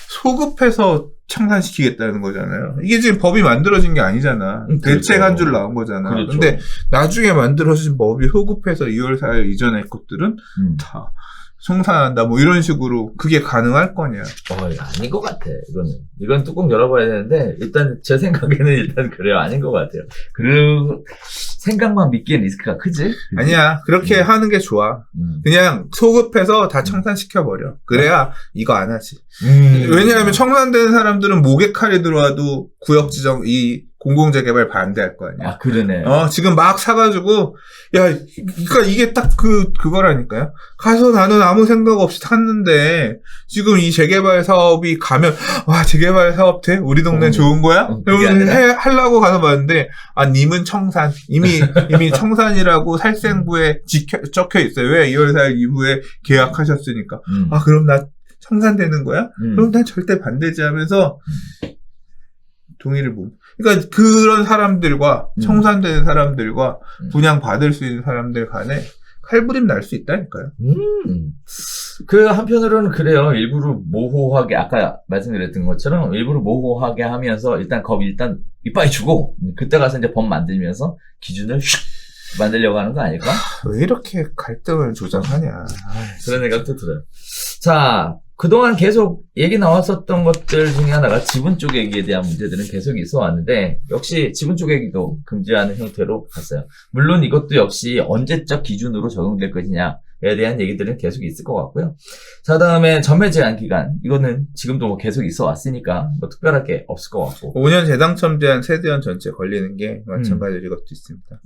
[SPEAKER 1] 소급해서 청산시키겠다는 거잖아요. 이게 지금 법이 만들어진 게 아니잖아. 대책 한 줄 나온 거잖아.
[SPEAKER 2] 그렇죠.
[SPEAKER 1] 근데 나중에 만들어진 법이 소급해서 2월 4일 이전의 것들은 다 청산한다 뭐 이런 식으로 그게 가능할 거냐.
[SPEAKER 2] 아닌 것 같아. 이건 뚜껑 열어봐야 되는데 일단 제 생각에는 일단 그래요. 아닌 것 같아요. 생각만 믿기엔 리스크가 크지?
[SPEAKER 1] 아니야. 그렇게 하는 게 좋아. 그냥 소급해서 다 청산시켜버려. 그래야 이거 안 하지. 왜냐하면 청산되는 사람들은 목에 칼이 들어와도 구역 지정, 이 공공재개발 반대할 거 아니야.
[SPEAKER 2] 그러네.
[SPEAKER 1] 지금 막 사가지고, 그러니까 이게 딱 그거라니까요. 가서 나는 아무 생각 없이 샀는데, 지금 이 재개발 사업이 가면, 재개발 사업 돼? 우리 동네 좋은 거야? 하려고 가서 봤는데, 님은 청산. 이미 청산이라고 살생부에 적혀 있어요. 왜? 2월 4일 이후에 계약하셨으니까. 그럼 나 청산되는 거야? 그럼 난 절대 반대지 하면서, 동의를 못. 그러니까 그런 사람들과 청산되는 사람들과 분양받을 수 있는 사람들 간에 칼부림 날 수 있다니까요.
[SPEAKER 2] 한편으로는 그래요. 일부러 모호하게 아까 말씀드렸던 것처럼 일부러 모호하게 하면서 일단 이빨이 주고 그때 가서 이제 법 만들면서 기준을 슉 만들려고 하는 거 아닐까?
[SPEAKER 1] 왜 이렇게 갈등을 조장하냐.
[SPEAKER 2] 그런 생각도 들어요. 자, 그동안 계속 얘기 나왔었던 것들 중에 하나가 지분 쪼개기에 대한 문제들은 계속 있어 왔는데 역시 지분 쪼개기도 금지하는 형태로 갔어요. 물론 이것도 역시 언제적 기준으로 적용될 것이냐에 대한 얘기들은 계속 있을 것 같고요. 자, 다음에 전매 제한 기간. 이거는 지금도 뭐 계속 있어 왔으니까 뭐 특별할 게 없을 것 같고.
[SPEAKER 1] 5년 재당첨 제한 세대원 전체 걸리는 게 마찬가지로 이것도 있습니다.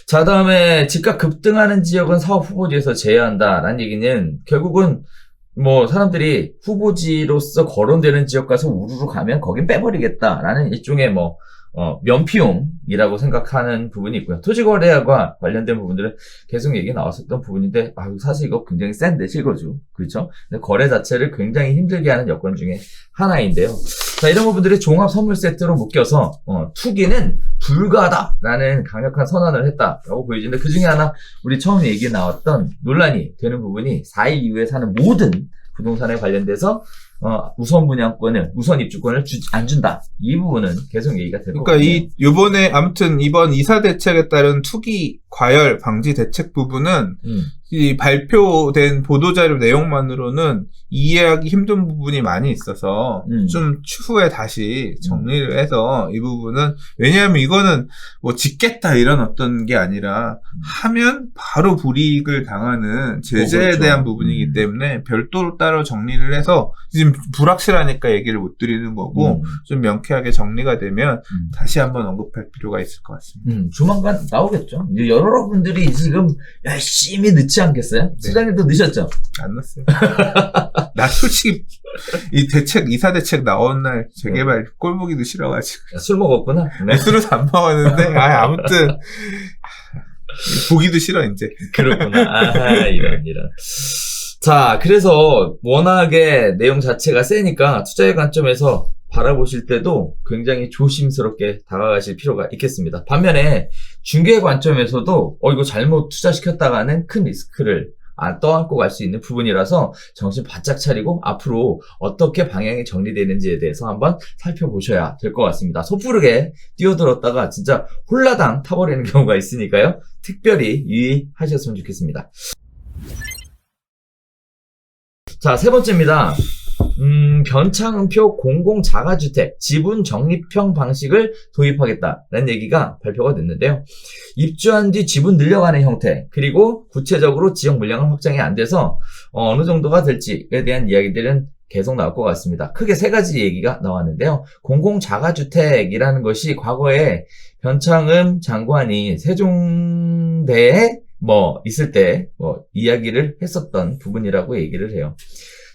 [SPEAKER 2] 자, 다음에 집값 급등하는 지역은 사업 후보지에서 제외한다라는 얘기는 결국은 뭐 사람들이 후보지로서 거론되는 지역 가서 우르르 가면 거긴 빼버리겠다라는 일종의 면피용이라고 생각하는 부분이 있고요. 토지거래와 관련된 부분들은 계속 얘기 나왔었던 부분인데 사실 이거 굉장히 센데 실거주. 그렇죠? 근데 거래 자체를 굉장히 힘들게 하는 여건 중에 하나인데요. 자, 이런 부분들이 종합 선물 세트로 묶여서 투기는 불가하다라는 강력한 선언을 했다라고 보여지는데 그 중에 하나 우리 처음 얘기 나왔던 논란이 되는 부분이 4일 이후에 사는 모든 부동산에 관련돼서 우선 분양권을, 우선 입주권을 안 준다. 이 부분은 계속 얘기가 될 것 같아요.
[SPEAKER 1] 그러니까 이번 이사 대책에 따른 투기 과열 방지 대책 부분은 이 발표된 보도자료 내용만으로는 이해하기 힘든 부분이 많이 있어서 좀 추후에 다시 정리를 해서 이 부분은 왜냐하면 이거는 뭐 짓겠다 이런 어떤 게 아니라 하면 바로 불이익을 당하는 제재에
[SPEAKER 2] 그렇죠.
[SPEAKER 1] 대한 부분이기 때문에 별도로 따로 정리를 해서 지금 불확실하니까 얘기를 못 드리는 거고 좀 명쾌하게 정리가 되면 다시 한번 언급할 필요가 있을 것 같습니다.
[SPEAKER 2] 조만간 나오겠죠. 여러분들이 지금 열심히 넣지 않겠어요?
[SPEAKER 1] 네.
[SPEAKER 2] 수장님도 넣으셨죠?
[SPEAKER 1] 안 넣었어요. 나 솔직히 이사 대책 나온 날 재개발 꼴보기도 싫어가지고.
[SPEAKER 2] 술 먹었구나.
[SPEAKER 1] 네. 술은 안 먹었는데 아무튼 보기도 싫어 이제.
[SPEAKER 2] 그렇구나. 이런. 자, 그래서 워낙에 내용 자체가 세니까 투자의 관점에서 바라보실 때도 굉장히 조심스럽게 다가가실 필요가 있겠습니다. 반면에 중개의 관점에서도 이거 잘못 투자시켰다가는 큰 리스크를 떠안고 갈 수 있는 부분이라서 정신 바짝 차리고 앞으로 어떻게 방향이 정리되는지에 대해서 한번 살펴보셔야 될 것 같습니다. 섣부르게 뛰어들었다가 진짜 홀라당 타버리는 경우가 있으니까요. 특별히 유의하셨으면 좋겠습니다. 자, 세 번째입니다. 변창흠표 공공자가주택 지분 적립형 방식을 도입하겠다라는 얘기가 발표가 됐는데요. 입주한 뒤 지분 늘려가는 형태, 그리고 구체적으로 지역 물량은 확장이 안 돼서 어느 정도가 될지에 대한 이야기들은 계속 나올 것 같습니다. 크게 세 가지 얘기가 나왔는데요. 공공자가주택이라는 것이 과거에 변창흠 장관이 세종대에 있을 때 이야기를 했었던 부분이라고 얘기를 해요.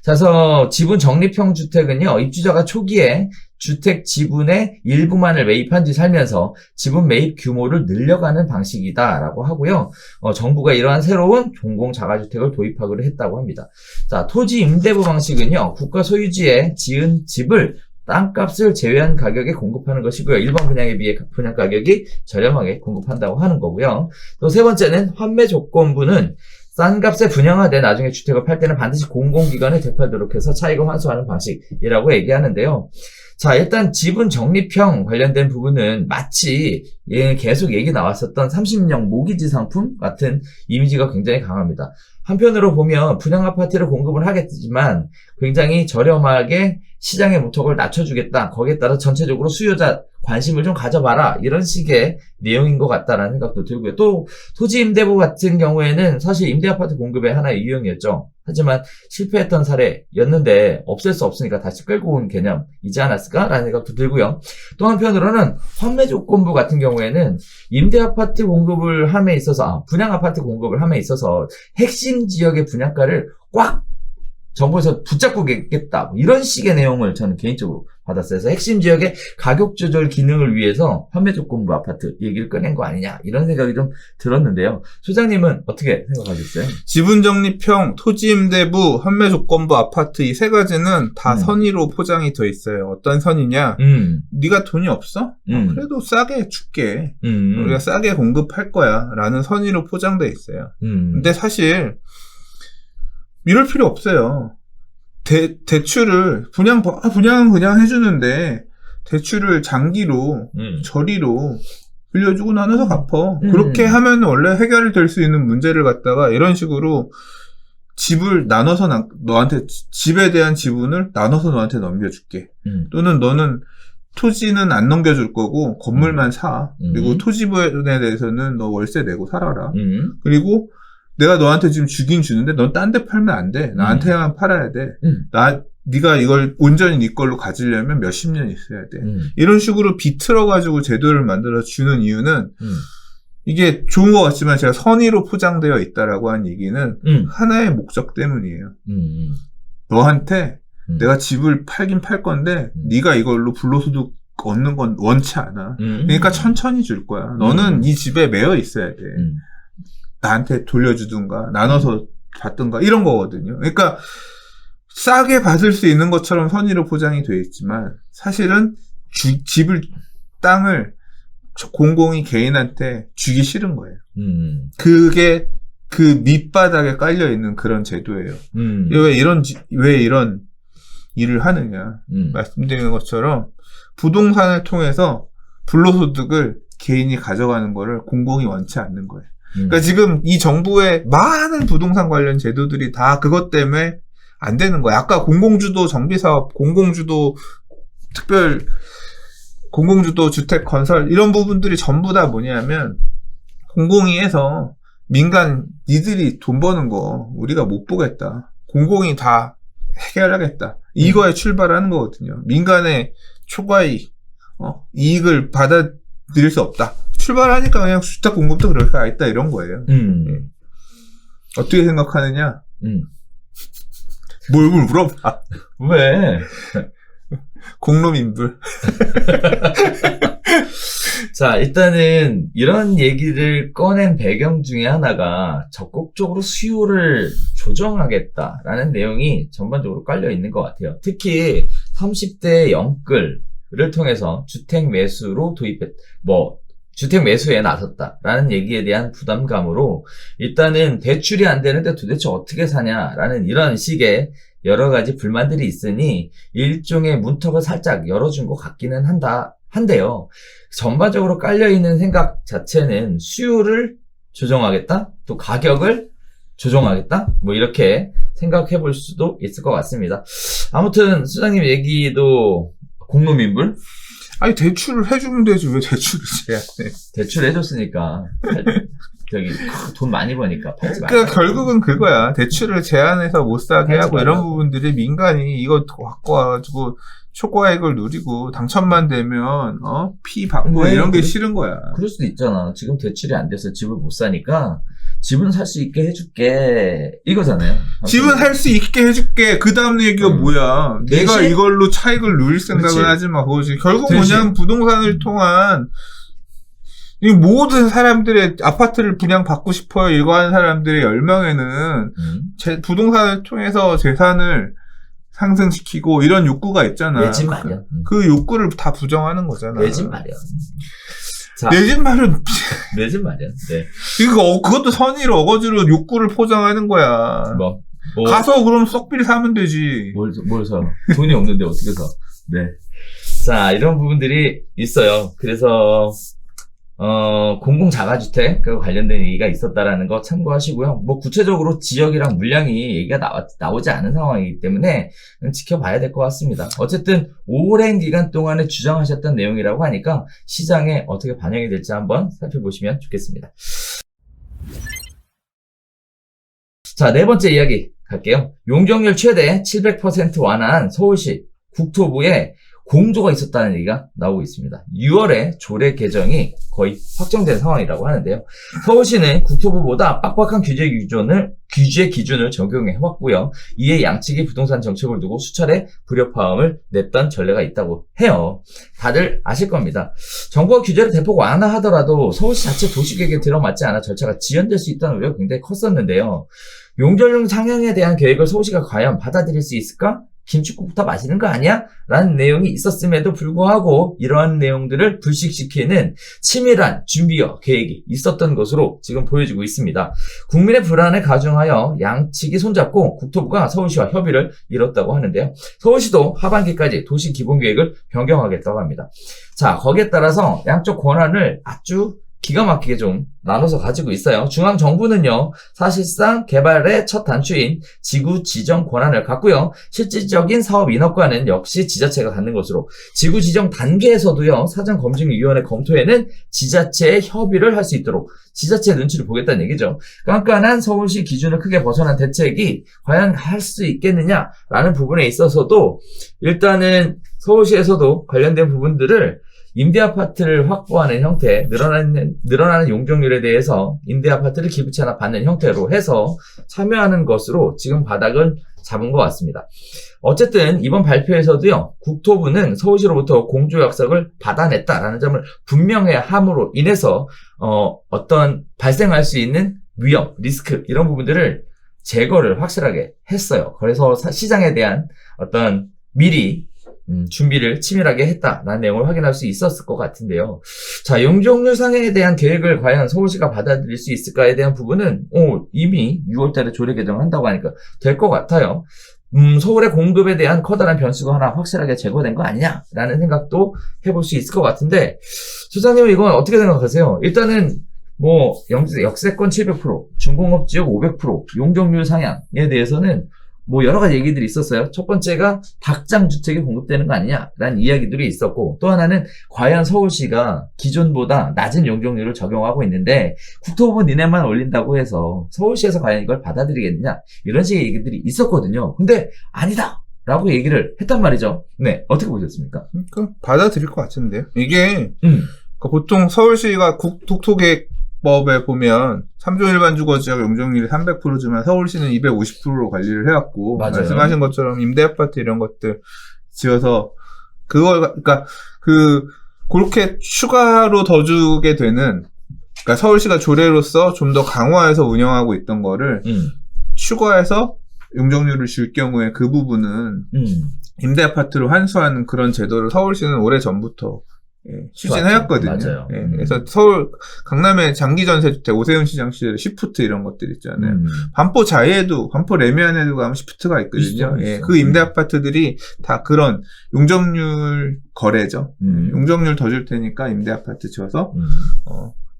[SPEAKER 2] 그래서 지분 적립형 주택은요, 입주자가 초기에 주택 지분의 일부만을 매입한 뒤 살면서 지분 매입 규모를 늘려가는 방식이다라고 하고요. 정부가 이러한 새로운 공공자가주택을 도입하기로 했다고 합니다. 자, 토지 임대부 방식은요, 국가 소유지에 지은 집을 땅값을 제외한 가격에 공급하는 것이고요. 일반 분양에 비해 분양 가격이 저렴하게 공급한다고 하는 거고요. 또 세 번째는 환매 조건부는 싼 값에 분양하되 나중에 주택을 팔 때는 반드시 공공기관에 되팔도록 해서 차익을 환수하는 방식이라고 얘기하는데요. 자, 일단 지분 적립형 관련된 부분은 마치 계속 얘기 나왔었던 30년 모기지 상품 같은 이미지가 굉장히 강합니다. 한편으로 보면 분양 아파트를 공급을 하겠지만 굉장히 저렴하게 시장의 문턱을 낮춰주겠다. 거기에 따라 전체적으로 수요자 관심을 좀 가져봐라. 이런 식의 내용인 것 같다라는 생각도 들고요. 또 토지 임대부 같은 경우에는 사실 임대아파트 공급의 하나의 유형이었죠. 하지만 실패했던 사례였는데 없앨 수 없으니까 다시 끌고 온 개념이지 않았을까라는 생각도 들고요. 또 한편으로는 환매 조건부 같은 경우에는 임대아파트 공급을 함에 있어서 분양아파트 공급을 함에 있어서 핵심 지역의 분양가를 꽉 정부에서 붙잡고 겠다 이런 식의 내용을 저는 개인적으로 받았어요. 그래서 핵심 지역의 가격 조절 기능을 위해서 환매 조건부 아파트 얘기를 꺼낸 거 아니냐 이런 생각이 좀 들었는데요. 소장님은 어떻게 생각하셨어요?
[SPEAKER 1] 지분 적립형, 토지 임대부, 환매 조건부 아파트 이 세 가지는 다 선의로 포장이 돼 있어요. 어떤 선이냐? 네가 돈이 없어? 그래도 싸게 줄게. 우리가 싸게 공급할 거야. 라는 선의로 포장돼 있어요. 근데 사실 이럴 필요 없어요. 대출을 분양은 그냥 해주는데 대출을 장기로 저리로 빌려주고 나눠서 갚어. 그렇게 하면 원래 해결이 될 수 있는 문제를 갖다가 이런 식으로 집을 나눠서 너한테 집에 대한 지분을 나눠서 너한테 넘겨줄게. 또는 너는 토지는 안 넘겨줄 거고 건물만 사. 그리고 토지분에 대해서는 너 월세 내고 살아라. 그리고 내가 너한테 지금 주긴 주는데 넌 딴 데 팔면 안 돼. 나한테만 팔아야 돼. 네가 이걸 온전히 네 걸로 가지려면 몇십 년 있어야 돼. 이런 식으로 비틀어가지고 제도를 만들어 주는 이유는 이게 좋은 것 같지만 제가 선의로 포장되어 있다라고 한 얘기는 하나의 목적 때문이에요. 너한테 내가 집을 팔긴 팔 건데 네가 이걸로 불로소득 얻는 건 원치 않아. 그러니까 천천히 줄 거야. 너는 이 집에 매여 있어야 돼. 나한테 돌려주든가 나눠서 받든가 이런 거거든요. 그러니까 싸게 받을 수 있는 것처럼 선의로 포장이 되어 있지만 사실은 땅을 공공이 개인한테 주기 싫은 거예요. 그게 그 밑바닥에 깔려 있는 그런 제도예요. 왜 이런 일을 하느냐 말씀드리는 것처럼 부동산을 통해서 불로소득을 개인이 가져가는 거를 공공이 원치 않는 거예요. 그러니까 지금 이 정부의 많은 부동산 관련 제도들이 다 그것 때문에 안 되는 거야. 아까 공공주도 정비사업, 공공주도 공공주도 주택 건설 이런 부분들이 전부 다 뭐냐면 공공이 해서 민간 니들이 돈 버는 거 우리가 못 보겠다. 공공이 다 해결하겠다. 이거에 출발하는 거거든요. 민간의 초과이익, 이익을 받아들일 수 없다. 출발하니까 그냥 주택 공급도 그렇게 있다 이런 거예요. 어떻게 생각하느냐? 뭘 물어봐.
[SPEAKER 2] 왜?
[SPEAKER 1] 공론인불.
[SPEAKER 2] 자, 일단은 이런 얘기를 꺼낸 배경 중에 하나가 적극적으로 수요를 조정하겠다라는 내용이 전반적으로 깔려 있는 것 같아요. 특히 30대 영끌을 통해서 주택 매수로 주택 매수에 나섰다라는 얘기에 대한 부담감으로 일단은 대출이 안 되는데 도대체 어떻게 사냐라는 이런 식의 여러 가지 불만들이 있으니 일종의 문턱을 살짝 열어준 것 같기는 한데요. 전반적으로 깔려있는 생각 자체는 수요를 조정하겠다, 또 가격을 조정하겠다, 뭐 이렇게 생각해 볼 수도 있을 것 같습니다. 아무튼 수장님 얘기도 공론민불?
[SPEAKER 1] 아니 대출을 해주면 되지 왜 대출을 제한해?
[SPEAKER 2] 대출 해줬으니까 저기 돈 많이 버니까 팔지 말자.
[SPEAKER 1] 그러니까 결국은 그거야. 대출을 제한해서 못 사게
[SPEAKER 2] 팔지
[SPEAKER 1] 하고 이런
[SPEAKER 2] 말라고.
[SPEAKER 1] 부분들이 민간이 이거 갖고 와가지고 초과액을 누리고 당첨만 되면 피 받고
[SPEAKER 2] 네,
[SPEAKER 1] 이런 게
[SPEAKER 2] 그래.
[SPEAKER 1] 싫은 거야.
[SPEAKER 2] 그럴 수도 있잖아. 지금 대출이 안 돼서 집을 못 사니까 집은 살 수 있게 해줄게 이거잖아요.
[SPEAKER 1] 집은 살 수 있게 해줄게. 그 다음 얘기가 뭐야? 네가
[SPEAKER 2] 대신?
[SPEAKER 1] 이걸로 차익을 누릴 생각을
[SPEAKER 2] 그렇지.
[SPEAKER 1] 하지 마. 그것이 결국
[SPEAKER 2] 대신?
[SPEAKER 1] 뭐냐면 부동산을 통한 이 모든 사람들의 아파트를 분양받고 싶어요. 이거 하는 사람들의 열망에는 부동산을 통해서 재산을 상승시키고 이런 욕구가 있잖아.
[SPEAKER 2] 내 집 마련.
[SPEAKER 1] 그 욕구를 다 부정하는 거잖아.
[SPEAKER 2] 내 집 마련. 자,
[SPEAKER 1] 내 집 마련.
[SPEAKER 2] 내 집 마련. 네.
[SPEAKER 1] 그것도 선의로 어거지로 욕구를 포장하는 거야.
[SPEAKER 2] 뭐
[SPEAKER 1] 가서 그럼 썩비를 사면 되지.
[SPEAKER 2] 뭘 사? 돈이 없는데 어떻게 사? 네. 자, 이런 부분들이 있어요. 그래서, 공공자가주택과 관련된 얘기가 있었다라는 거 참고하시고요. 뭐, 구체적으로 지역이랑 물량이 얘기가 나오지 않은 상황이기 때문에 지켜봐야 될 것 같습니다. 어쨌든, 오랜 기간 동안에 주장하셨던 내용이라고 하니까 시장에 어떻게 반영이 될지 한번 살펴보시면 좋겠습니다. 자, 네 번째 이야기 갈게요. 용적률 최대 700% 완화한 서울시 국토부에 공조가 있었다는 얘기가 나오고 있습니다. 6월에 조례 개정이 거의 확정된 상황이라고 하는데요. 서울시는 국토부보다 빡빡한 규제 기준을 적용해왔고요. 이에 양측이 부동산 정책을 두고 수차례 불협화음을 냈던 전례가 있다고 해요. 다들 아실 겁니다. 정부가 규제를 대폭 완화하더라도 서울시 자체 도시계획에 들어맞지 않아 절차가 지연될 수 있다는 우려가 굉장히 컸었는데요. 용적률 상향에 대한 계획을 서울시가 과연 받아들일 수 있을까? 김칫국부터 마시는 거 아니야? 라는 내용이 있었음에도 불구하고 이러한 내용들을 불식시키는 치밀한 준비와 계획이 있었던 것으로 지금 보여지고 있습니다. 국민의 불안에 가중하여 양측이 손잡고 국토부가 서울시와 협의를 이뤘다고 하는데요. 서울시도 하반기까지 도시 기본계획을 변경하겠다고 합니다. 자, 거기에 따라서 양쪽 권한을 아주 기가 막히게 좀 나눠서 가지고 있어요. 중앙정부는요, 사실상 개발의 첫 단추인 지구 지정 권한을 갖고요, 실질적인 사업 인허가는 역시 지자체가 갖는 것으로, 지구 지정 단계에서도요, 사전검증위원회 검토에는 지자체의 협의를 할 수 있도록 지자체의 눈치를 보겠다는 얘기죠. 깐깐한 서울시 기준을 크게 벗어난 대책이 과연 할 수 있겠느냐라는 부분에 있어서도 일단은 서울시에서도 관련된 부분들을 임대아파트를 확보하는 형태, 늘어나는 용적률에 대해서 임대아파트를 기부채 하나 받는 형태로 해서 참여하는 것으로 지금 바닥은 잡은 것 같습니다. 어쨌든 이번 발표에서도요, 국토부는 서울시로부터 공조 약속을 받아냈다라는 점을 분명히 함으로 인해서 어떤 발생할 수 있는 위험, 리스크 이런 부분들을 제거를 확실하게 했어요. 그래서 시장에 대한 어떤 미리 준비를 치밀하게 했다라는 내용을 확인할 수 있었을 것 같은데요. 자, 용적률 상향에 대한 계획을 과연 서울시가 받아들일 수 있을까에 대한 부분은 이미 6월달에 조례 개정한다고 하니까 될 것 같아요. 서울의 공급에 대한 커다란 변수가 하나 확실하게 제거된 거 아니냐라는 생각도 해볼 수 있을 것 같은데, 소장님은 이건 어떻게 생각하세요? 일단은 뭐 역세권 700%, 중공업 지역 500%, 용적률 상향에 대해서는 뭐 여러 가지 얘기들이 있었어요. 첫 번째가 닭장 주택이 공급되는 거 아니냐라는 이야기들이 있었고, 또 하나는 과연 서울시가 기존보다 낮은 용적률을 적용하고 있는데 국토부 니네만 올린다고 해서 서울시에서 과연 이걸 받아들이겠느냐, 이런 식의 얘기들이 있었거든요. 근데 아니다 라고 얘기를 했단 말이죠. 네, 어떻게 보셨습니까?
[SPEAKER 1] 그러니까 받아들일 것 같은데요. 이게 그러니까 보통 서울시가 국토계획법에 보면 3조 일반 주거지역 용적률이 300%지만 서울시는 250%로 관리를 해왔고,
[SPEAKER 2] 맞아요.
[SPEAKER 1] 말씀하신 것처럼 임대아파트 이런 것들 지어서 그러니까 그렇게 추가로 더 주게 되는, 그러니까 서울시가 조례로서 좀 더 강화해서 운영하고 있던 거를 추가해서 용적률을 줄 경우에 그 부분은 임대아파트로 환수하는 그런 제도를 서울시는 오래전부터 추진하였거든요.
[SPEAKER 2] 맞아요.
[SPEAKER 1] 예, 그래서 서울 강남의 장기 전세주택 오세훈 시장 시절에 시프트 이런 것들 있잖아요. 반포 자이에도 반포 레미안에도 가면 시프트가 있거든요.
[SPEAKER 2] 있어.
[SPEAKER 1] 예, 그 임대 아파트들이 다 그런 용적률 거래죠. 용적률 더 줄 테니까 임대 아파트 지어서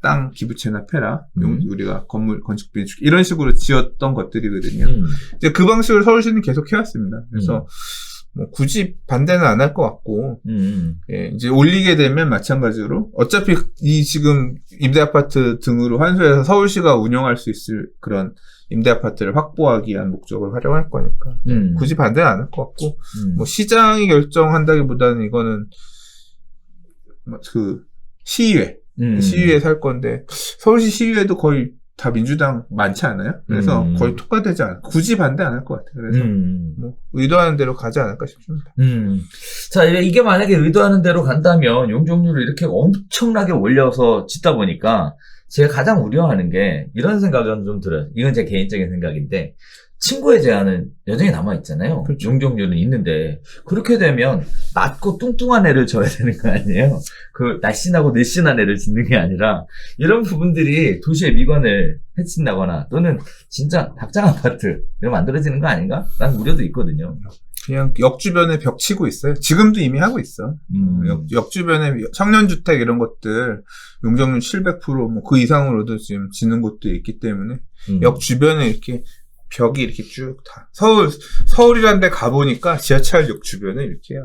[SPEAKER 1] 땅 기부채나 패라. 우리가 건물 건축비 줄게. 이런 식으로 지었던 것들이거든요. 이제 그 방식을 서울시는 계속 해왔습니다. 그래서 뭐 굳이 반대는 안 할 것 같고, 예, 이제 올리게 되면 마찬가지로 어차피 이 지금 임대 아파트 등으로 환수해서 서울시가 운영할 수 있을 그런 임대 아파트를 확보하기 위한 목적을 활용할 거니까 굳이 반대는 안 할 것 같고, 뭐 시장이 결정한다기보다는 이거는 그 시의회 살 건데 서울시 시의회도 거의 다 민주당 많지 않아요? 그래서 거의 통과되지 않아요. 굳이 반대 안 할 것 같아요. 그래서 뭐 의도하는 대로 가지 않을까 싶습니다.
[SPEAKER 2] 자, 이게 만약에 의도하는 대로 간다면 용적률을 이렇게 엄청나게 올려서 짓다 보니까 제가 가장 우려하는 게 이런 생각은 좀 들어요. 이건 제 개인적인 생각인데 층고의 제한은 여전히 남아있잖아요.
[SPEAKER 1] 그렇죠.
[SPEAKER 2] 용적률은 있는데 그렇게 되면 낮고 뚱뚱한 애를 줘야 되는 거 아니에요? 그 날씬하고 늘씬한 애를 짓는 게 아니라 이런 부분들이 도시의 미관을 해친다거나 또는 진짜 닭장 아파트 이런 만들어지는 거 아닌가? 라는 우려도 있거든요.
[SPEAKER 1] 그냥 역 주변에 벽 치고 있어요. 지금도 이미 하고 있어. 역 주변에 청년주택 이런 것들 용적률 700% 뭐 그 이상으로도 지금 짓는 곳도 있기 때문에 역 주변에 이렇게 벽이 이렇게 쭉 다. 서울이란 데 가보니까 지하철역 주변에 이렇게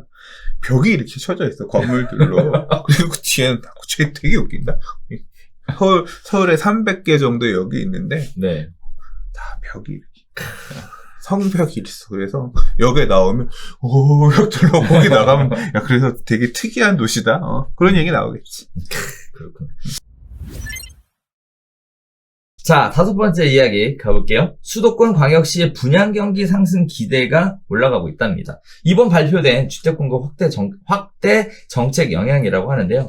[SPEAKER 1] 벽이 이렇게 쳐져 있어. 건물들로. 그리고 그 뒤에는 되게 웃긴다. 서울에 300개 정도 역이 있는데,
[SPEAKER 2] 네.
[SPEAKER 1] 다 벽이 이렇게. 성벽이 있어. 그래서 역에 나오면, 역 들러 거기 나가면, 야, 그래서 되게 특이한 도시다. 그런 얘기 나오겠지.
[SPEAKER 2] 그렇군. 자, 5번째 이야기 가볼게요. 수도권 광역시의 분양 경기 상승 기대가 올라가고 있답니다. 이번 발표된 주택 공급 확대 정책 영향이라고 하는데요.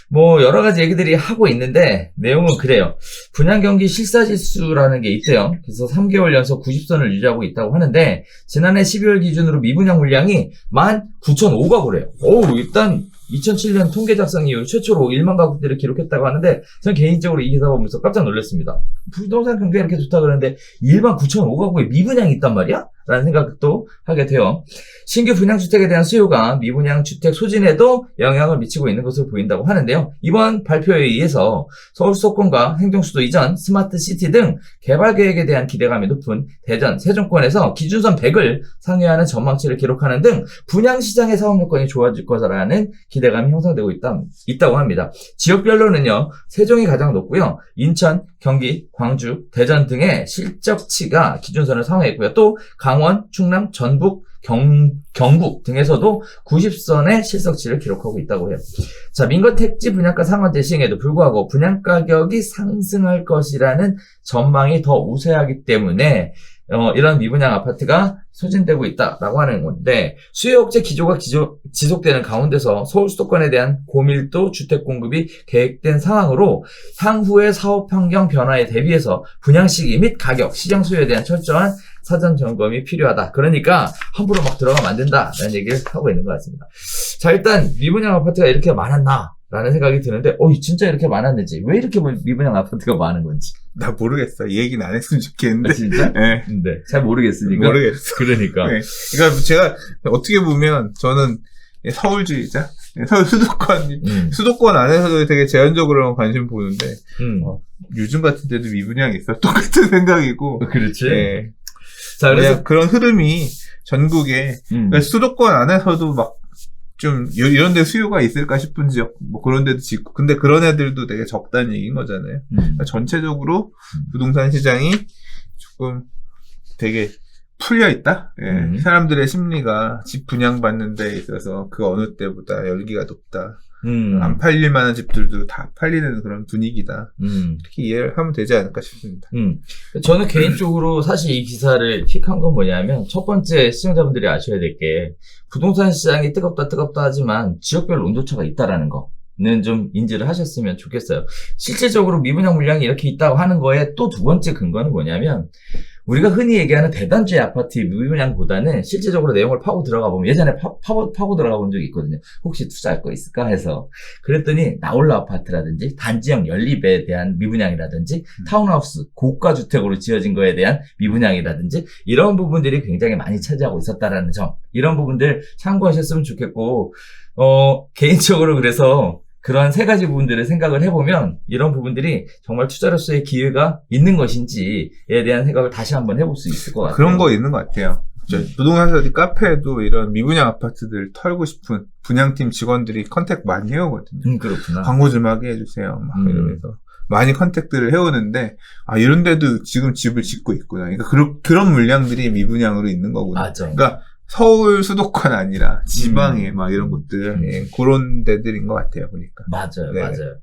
[SPEAKER 2] 뭐 여러 가지 얘기들이 하고 있는데 내용은 그래요. 분양 경기 실사지수라는 게 있대요. 그래서 3개월 연속 90선을 유지하고 있다고 하는데 지난해 12월 기준으로 미분양 물량이 19,500가구래요. 일단 2007년 통계 작성 이후 최초로 1만 가구대를 기록했다고 하는데 전 개인적으로 이 기사 보면서 깜짝 놀랐습니다. 부동산 경기가 이렇게 좋다 그러는데 19,500가구에 미분양이 있단 말이야? 라는 생각도 하게 돼요. 신규 분양주택에 대한 수요가 미분양 주택 소진에도 영향을 미치고 있는 것으로 보인다고 하는데요. 이번 발표에 의해서 서울 수도권과 행정수도 이전, 스마트시티 등 개발 계획에 대한 기대감이 높은 대전, 세종권에서 기준선 100을 상회하는 전망치를 기록하는 등 분양시장의 사업 여건이 좋아질 거라는 기대감이 형성되고 있다고 합니다. 지역별로는요, 세종이 가장 높고요. 인천, 경기, 광주, 대전 등의 실적치가 기준선을 상회했고요. 또 강원, 충남, 전북, 경북 등에서도 90선의 실적치를 기록하고 있다고 해요. 자, 민거택지 분양가 상한제 시행에도 불구하고 분양가격이 상승할 것이라는 전망이 더 우세하기 때문에 이런 미분양 아파트가 소진되고 있다라고 하는 건데 수요 억제 기조가 지속되는 가운데서 서울 수도권에 대한 고밀도 주택 공급이 계획된 상황으로 향후의 사업 환경 변화에 대비해서 분양 시기 및 가격, 시장 수요에 대한 철저한 사전 점검이 필요하다. 그러니까 함부로 막 들어가면 안 된다라는 얘기를 하고 있는 것 같습니다. 자, 일단 미분양 아파트가 이렇게 많았나? 라는 생각이 드는데, 진짜 이렇게 많았는지, 왜 이렇게 미분양 아파트가 많은 건지.
[SPEAKER 1] 나 모르겠어. 이 얘기는 안 했으면 좋겠는데.
[SPEAKER 2] 진짜?
[SPEAKER 1] 네.
[SPEAKER 2] 네. 잘 모르겠으니까.
[SPEAKER 1] 모르겠어.
[SPEAKER 2] 그러니까.
[SPEAKER 1] 네. 그러니까 제가 어떻게 보면 저는 서울주의자? 서울 수도권 안에서도 되게 제한적으로 관심 보는데, 요즘 같은 때도 미분양이 있어. 똑같은 생각이고.
[SPEAKER 2] 그렇지.
[SPEAKER 1] 네.
[SPEAKER 2] 자, 그래서.
[SPEAKER 1] 그런 흐름이 전국에, 그러니까 수도권 안에서도 막, 좀 이런 데 수요가 있을까 싶은 지역 뭐 그런 데도 짓고 근데 그런 애들도 되게 적다는 얘기인 거잖아요. 그러니까 전체적으로 부동산 시장이 조금 되게 풀려 있다. 예. 사람들의 심리가 집 분양받는 데 있어서 그 어느 때보다 열기가 높다. 안 팔릴 만한 집들도 다 팔리는 그런 분위기다. 이렇게 이해를 하면 되지 않을까 싶습니다.
[SPEAKER 2] 저는 개인적으로 사실 이 기사를 킥한 건 뭐냐면 첫 번째 시청자분들이 아셔야 될 게 부동산 시장이 뜨겁다 하지만 지역별 온도차가 있다라는 거는 좀 인지를 하셨으면 좋겠어요. 실질적으로 미분양 물량이 이렇게 있다고 하는 거에 또 두 번째 근거는 뭐냐면 우리가 흔히 얘기하는 대단지 아파트 미분양보다는 실제적으로 내용을 파고 들어가 보면 예전에 파고 들어가 본 적이 있거든요. 혹시 투자할 거 있을까 해서 그랬더니 나홀로 아파트라든지 단지형 연립에 대한 미분양이라든지 타운하우스 고가 주택으로 지어진 거에 대한 미분양이라든지 이런 부분들이 굉장히 많이 차지하고 있었다라는 점, 이런 부분들 참고하셨으면 좋겠고, 개인적으로 그래서 그런 세 가지 부분들을 생각을 해보면 이런 부분들이 정말 투자로서의 기회가 있는 것인지에 대한 생각을 다시 한번 해볼 수 있을 것 같아요.
[SPEAKER 1] 그런 거 있는 것 같아요. 부동산 사기 카페에도 이런 미분양 아파트들 털고 싶은 분양팀 직원들이 컨택 많이 해오거든요.
[SPEAKER 2] 그렇구나.
[SPEAKER 1] 광고 좀 하게 해주세요. 막 이러면서 많이 컨택들을 해오는데, 아, 이런 데도 지금 집을 짓고 있구나. 그러니까 그런 물량들이 미분양으로 있는 거구나.
[SPEAKER 2] 맞아.
[SPEAKER 1] 그러니까 서울 수도권 아니라 지방에 막 이런 곳들, 예, 그런 데들인 것 같아요, 보니까.
[SPEAKER 2] 맞아요,
[SPEAKER 1] 네.
[SPEAKER 2] 맞아요.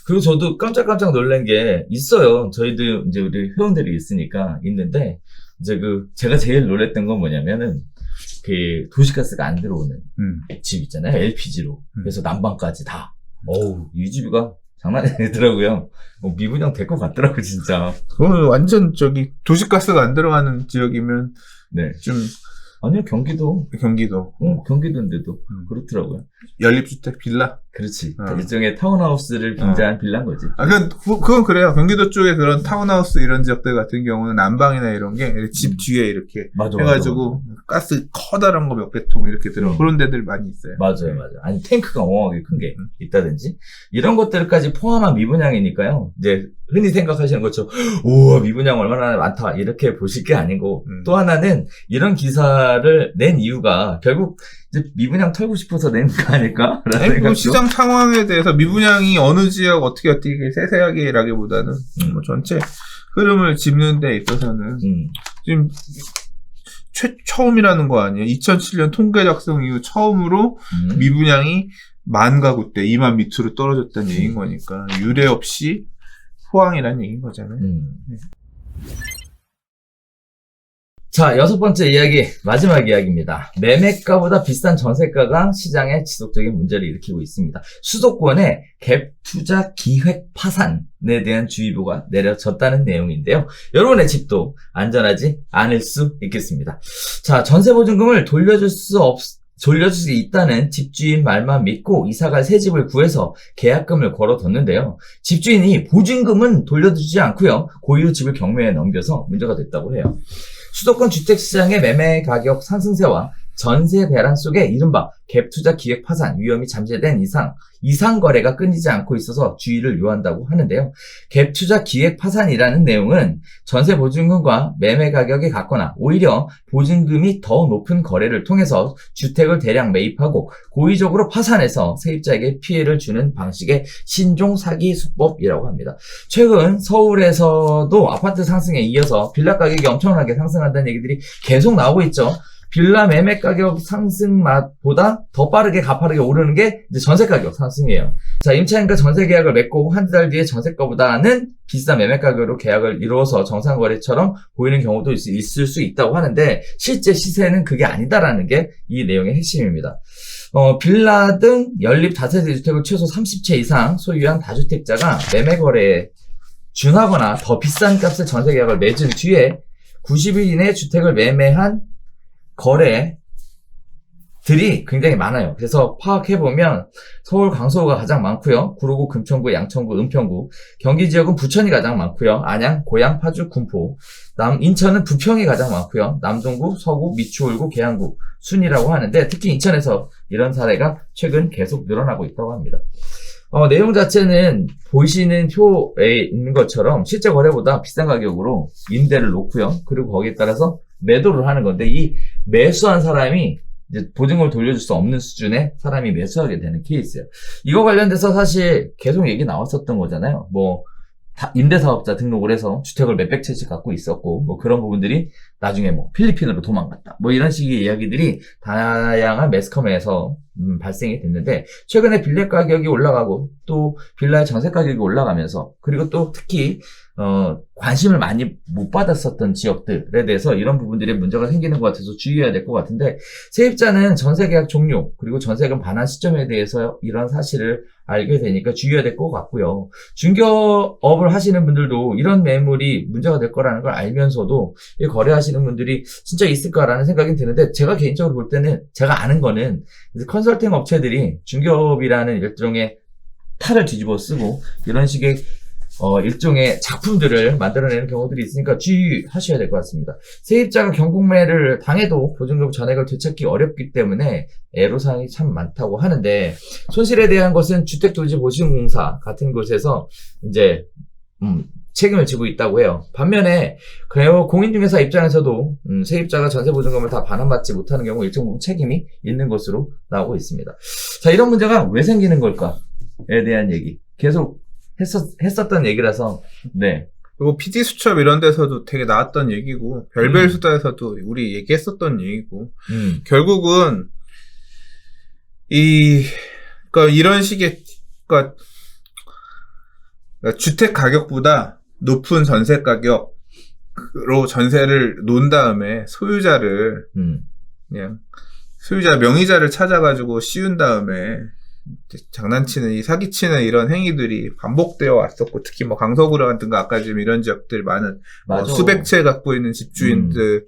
[SPEAKER 2] 그리고 저도 깜짝깜짝 놀란 게 있어요. 저희도 이제 우리 회원들이 있는데, 이제 제가 제일 놀랬던 건 뭐냐면은, 도시가스가 안 들어오는 집 있잖아요. LPG로. 그래서 난방까지 다. 어우, 이 집이가 장난이 아니더라고요. 미분양 될 것 같더라고, 진짜.
[SPEAKER 1] 그건 완전 도시가스가 안 들어가는 지역이면,
[SPEAKER 2] 네.
[SPEAKER 1] 좀,
[SPEAKER 2] 아니요, 경기도. 경기도인데도 그렇더라고요.
[SPEAKER 1] 연립주택 빌라?
[SPEAKER 2] 그렇지. 일종의 타운하우스를 빙자한 빌라인 거지.
[SPEAKER 1] 그건 그래요. 경기도 쪽에 그런 타운하우스 이런 지역들 같은 경우는 난방이나 이런 게 집 뒤에 이렇게 해가지고 가스 커다란 거 몇 개 통 이렇게 들어. 그런 데들 많이 있어요.
[SPEAKER 2] 맞아요. 아니, 탱크가 어마어마하게 큰 게 있다든지. 이런 것들까지 포함한 미분양이니까요. 이제 흔히 생각하시는 것처럼, 우와, 미분양 얼마나 많다. 이렇게 보실 게 아니고, 또 하나는 이런 기사를 낸 이유가 결국 이제 미분양 털고 싶어서 낸 거 아닐까?
[SPEAKER 1] 시장 상황에 대해서 미분양이 어느 지역 어떻게 세세하게라기보다는 전체 흐름을 짚는 데 있어서는 지금 처음이라는 거 아니에요. 2007년 통계 작성 이후 처음으로 미분양이 10,000 가구대 2만 밑으로 떨어졌다는 얘기인 거니까 유례 없이 호황이라는 얘기인 거잖아요. 네.
[SPEAKER 2] 자, 6번째 이야기, 마지막 이야기입니다. 매매가보다 비싼 전세가가 시장에 지속적인 문제를 일으키고 있습니다. 수도권의 갭 투자 기획 파산에 대한 주의보가 내려졌다는 내용인데요. 여러분의 집도 안전하지 않을 수 있겠습니다. 자, 전세보증금을 돌려줄 수 있다는 집주인 말만 믿고 이사갈 새 집을 구해서 계약금을 걸어뒀는데요. 집주인이 보증금은 돌려주지 않고요. 고의로 집을 경매에 넘겨서 문제가 됐다고 해요. 수도권 주택시장의 매매 가격 상승세와 전세 대란 속에 이른바 갭투자 기획 파산 위험이 잠재된 이상 거래가 끊이지 않고 있어서 주의를 요한다고 하는데요. 갭투자 기획 파산이라는 내용은 전세 보증금과 매매 가격이 같거나 오히려 보증금이 더 높은 거래를 통해서 주택을 대량 매입하고 고의적으로 파산해서 세입자에게 피해를 주는 방식의 신종 사기 수법이라고 합니다. 최근 서울에서도 아파트 상승에 이어서 빌라 가격이 엄청나게 상승한다는 얘기들이 계속 나오고 있죠. 빌라 매매 가격 상승보다 더 빠르게 가파르게 오르는 게 이제 전세 가격 상승이에요. 자, 임차인과 전세 계약을 맺고 한두 달 뒤에 전세가보다는 비싼 매매 가격으로 계약을 이루어서 정상 거래처럼 보이는 경우도 있을 수 있다고 하는데 실제 시세는 그게 아니다라는 게 이 내용의 핵심입니다. 빌라 등 연립 다세대 주택을 최소 30채 이상 소유한 다주택자가 매매 거래에 준하거나 더 비싼 값의 전세 계약을 맺은 뒤에 90일 이내에 주택을 매매한 거래들이 굉장히 많아요. 그래서 파악해보면 서울 강서구가 가장 많고요. 구로구, 금천구, 양천구, 은평구, 경기 지역은 부천이 가장 많고요. 안양, 고양, 파주, 군포, 인천은 부평이 가장 많고요. 남동구, 서구, 미추홀구, 계양구, 순이라고 하는데 특히 인천에서 이런 사례가 최근 계속 늘어나고 있다고 합니다. 내용 자체는 보시는 표에 있는 것처럼 실제 거래보다 비싼 가격으로 임대를 놓고요. 그리고 거기에 따라서 매도를 하는 건데 이 매수한 사람이 이제 보증금을 돌려줄 수 없는 수준의 사람이 매수하게 되는 케이스예요. 이거 관련돼서 사실 계속 얘기 나왔었던 거잖아요. 임대사업자 등록을 해서 주택을 몇백 채씩 갖고 있었고 그런 부분들이 나중에 뭐 필리핀으로 도망갔다. 뭐 이런 식의 이야기들이 다양한 매스컴에서 발생이 됐는데 최근에 빌라 가격이 올라가고 또 빌라의 전세 가격이 올라가면서 그리고 또 특히 관심을 많이 못 받았었던 지역들에 대해서 이런 부분들이 문제가 생기는 것 같아서 주의해야 될 것 같은데 세입자는 전세 계약 종료 그리고 전세금 반환 시점에 대해서 이런 사실을 알게 되니까 주의해야 될 것 같고요. 중개업을 하시는 분들도 이런 매물이 문제가 될 거라는 걸 알면서도 이 거래하시는 분들이 진짜 있을까라는 생각이 드는데 제가 개인적으로 볼 때는 제가 아는 거는 컨설팅 업체들이 중개업이라는 일종의 탈을 뒤집어 쓰고 이런 식의 일종의 작품들을 만들어내는 경우들이 있으니까 주의하셔야 될 것 같습니다. 세입자가 경공매를 당해도 보증금 전액을 되찾기 어렵기 때문에 애로사항이 참 많다고 하는데 손실에 대한 것은 주택도시보증공사 같은 곳에서 이제 책임을 지고 있다고 해요. 반면에 공인중개사 입장에서도 세입자가 전세보증금을 다 반환받지 못하는 경우 일정 부분 책임이 있는 것으로 나오고 있습니다. 자, 이런 문제가 왜 생기는 걸까에 대한 얘기 계속 했었던 얘기라서, 네.
[SPEAKER 1] 그리고 PD수첩 이런 데서도 되게 나왔던 얘기고, 별별 수다에서도 우리 얘기했었던 얘기고, 결국은, 그러니까 이런 식의, 그러니까 주택 가격보다 높은 전세 가격으로 전세를 놓은 다음에 소유자를, 그냥, 소유자 명의자를 찾아가지고 씌운 다음에, 장난치는 이 사기치는 이런 행위들이 반복되어 왔었고 특히 뭐 강서구라든가 아까 지금 이런 지역들 많은 수백 채 갖고 있는 집주인들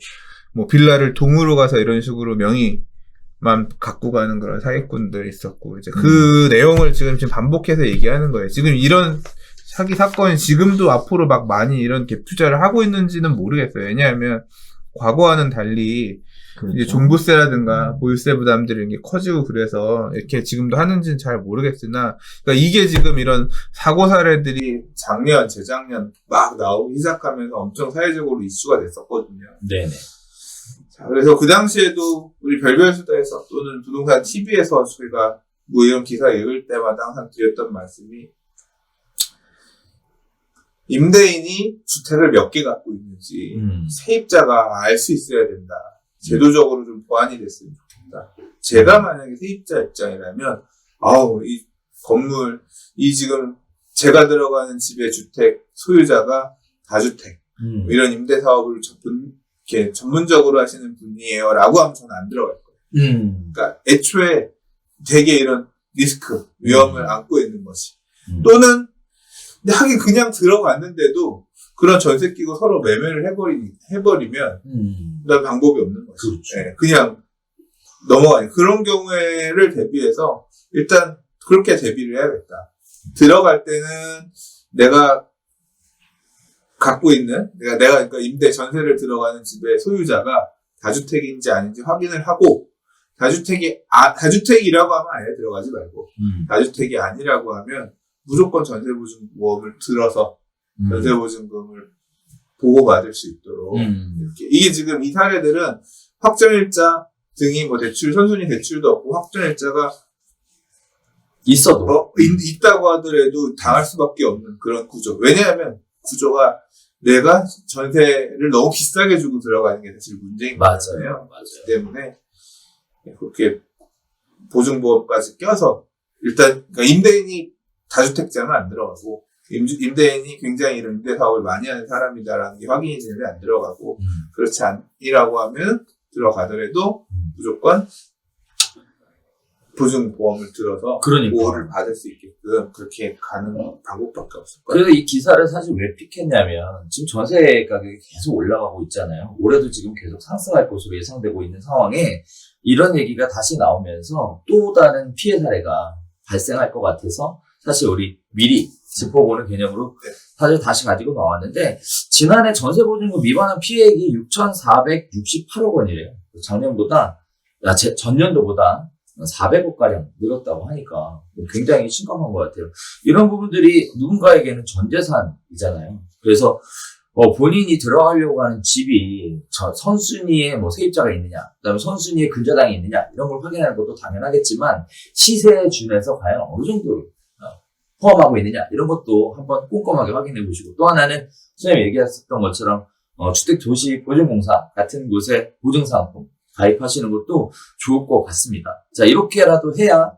[SPEAKER 1] 뭐 빌라를 동으로 가서 이런 식으로 명의만 갖고 가는 그런 사기꾼들이 있었고 이제 그 내용을 지금 반복해서 얘기하는 거예요. 지금 이런 사기 사건이 지금도 앞으로 막 많이 이런 갭 투자를 하고 있는지는 모르겠어요. 왜냐하면 과거와는 달리 그렇죠. 이제 종부세라든가 보유세 부담들이 이게 커지고 그래서 이렇게 지금도 하는지는 잘 모르겠으나, 그러니까 이게 지금 이런 사고 사례들이 작년, 재작년 막 나오기 시작하면서 엄청 사회적으로 이슈가 됐었거든요.
[SPEAKER 2] 네네.
[SPEAKER 1] 자, 그래서 그 당시에도 우리 별별수다에서 또는 부동산 TV에서 저희가 뭐 이런 기사 읽을 때마다 항상 드렸던 말씀이 임대인이 주택을 몇 개 갖고 있는지 세입자가 알 수 있어야 된다. 제도적으로 좀 보완이 됐으면 좋겠다. 제가 만약에 세입자 입장이라면, 이 건물, 지금 제가 들어가는 집의 주택 소유자가 다주택, 이런 임대사업을 이렇게 전문적으로 하시는 분이에요. 라고 하면 저는 안 들어갈 거예요. 그러니까 애초에 되게 이런 리스크, 위험을 안고 있는 것이. 또는, 근데 하긴 그냥 들어갔는데도 그런 전세 끼고 서로 매매를 해버리면, 그다음 방법이 없는 거죠.
[SPEAKER 2] 그렇죠.
[SPEAKER 1] 네, 그냥 넘어가요. 그런 경우를 대비해서 일단 그렇게 대비를 해야겠다. 들어갈 때는 내가 갖고 있는, 그러니까 임대 전세를 들어가는 집의 소유자가 다주택인지 아닌지 확인을 하고, 다주택이라고 하면 아예 들어가지 말고, 다주택이 아니라고 하면 무조건 전세보증보험을 들어서 전세보증금을 보고받을 수 있도록 이렇게. 이게 지금 이 사례들은 확정일자 등이 뭐 대출 선순위 대출도 없고 확정일자가
[SPEAKER 2] 있어도
[SPEAKER 1] 있다고 하더라도 당할 수밖에 없는 그런 구조. 왜냐하면 구조가 내가 전세를 너무 비싸게 주고 들어가는 게 사실 문제인 거잖아요. 맞아요. 때문에 그렇게 보증보험까지 껴서 일단 그러니까 임대인이 다주택자는 안 들어가고. 임대인이 굉장히 이런 임대 사업을 많이 하는 사람이다라는 게 확인이 되면 안 들어가고, 그렇지 않으라고 하면 들어가더라도 무조건 보증보험을 들어서 보호를 받을 수 있게끔 그렇게 가는 방법밖에 없을 거예요.
[SPEAKER 2] 그래서 이 기사를 사실 왜 픽했냐면 지금 전세 가격이 계속 올라가고 있잖아요. 올해도 지금 계속 상승할 것으로 예상되고 있는 상황에 이런 얘기가 다시 나오면서 또 다른 피해 사례가 발생할 것 같아서 사실 우리 미리 짚어보는 개념으로 사실 다시 가지고 나왔는데 지난해 전세보증금 위반한 피해액이 6,468억 원이래요. 전년도보다 400억가량 늘었다고 하니까 굉장히 심각한 것 같아요. 이런 부분들이 누군가에게는 전 재산이잖아요. 그래서 본인이 들어가려고 하는 집이 선순위에 뭐 세입자가 있느냐, 그다음에 선순위에 근저당이 있느냐 이런 걸 확인하는 것도 당연하겠지만 시세에 준해서 과연 어느 정도 포함하고 있느냐 이런 것도 한번 꼼꼼하게 확인해 보시고 또 하나는 선생님이 얘기하셨던 것처럼 주택도시보증공사 같은 곳에 보증상품 가입하시는 것도 좋을 것 같습니다. 자, 이렇게라도 해야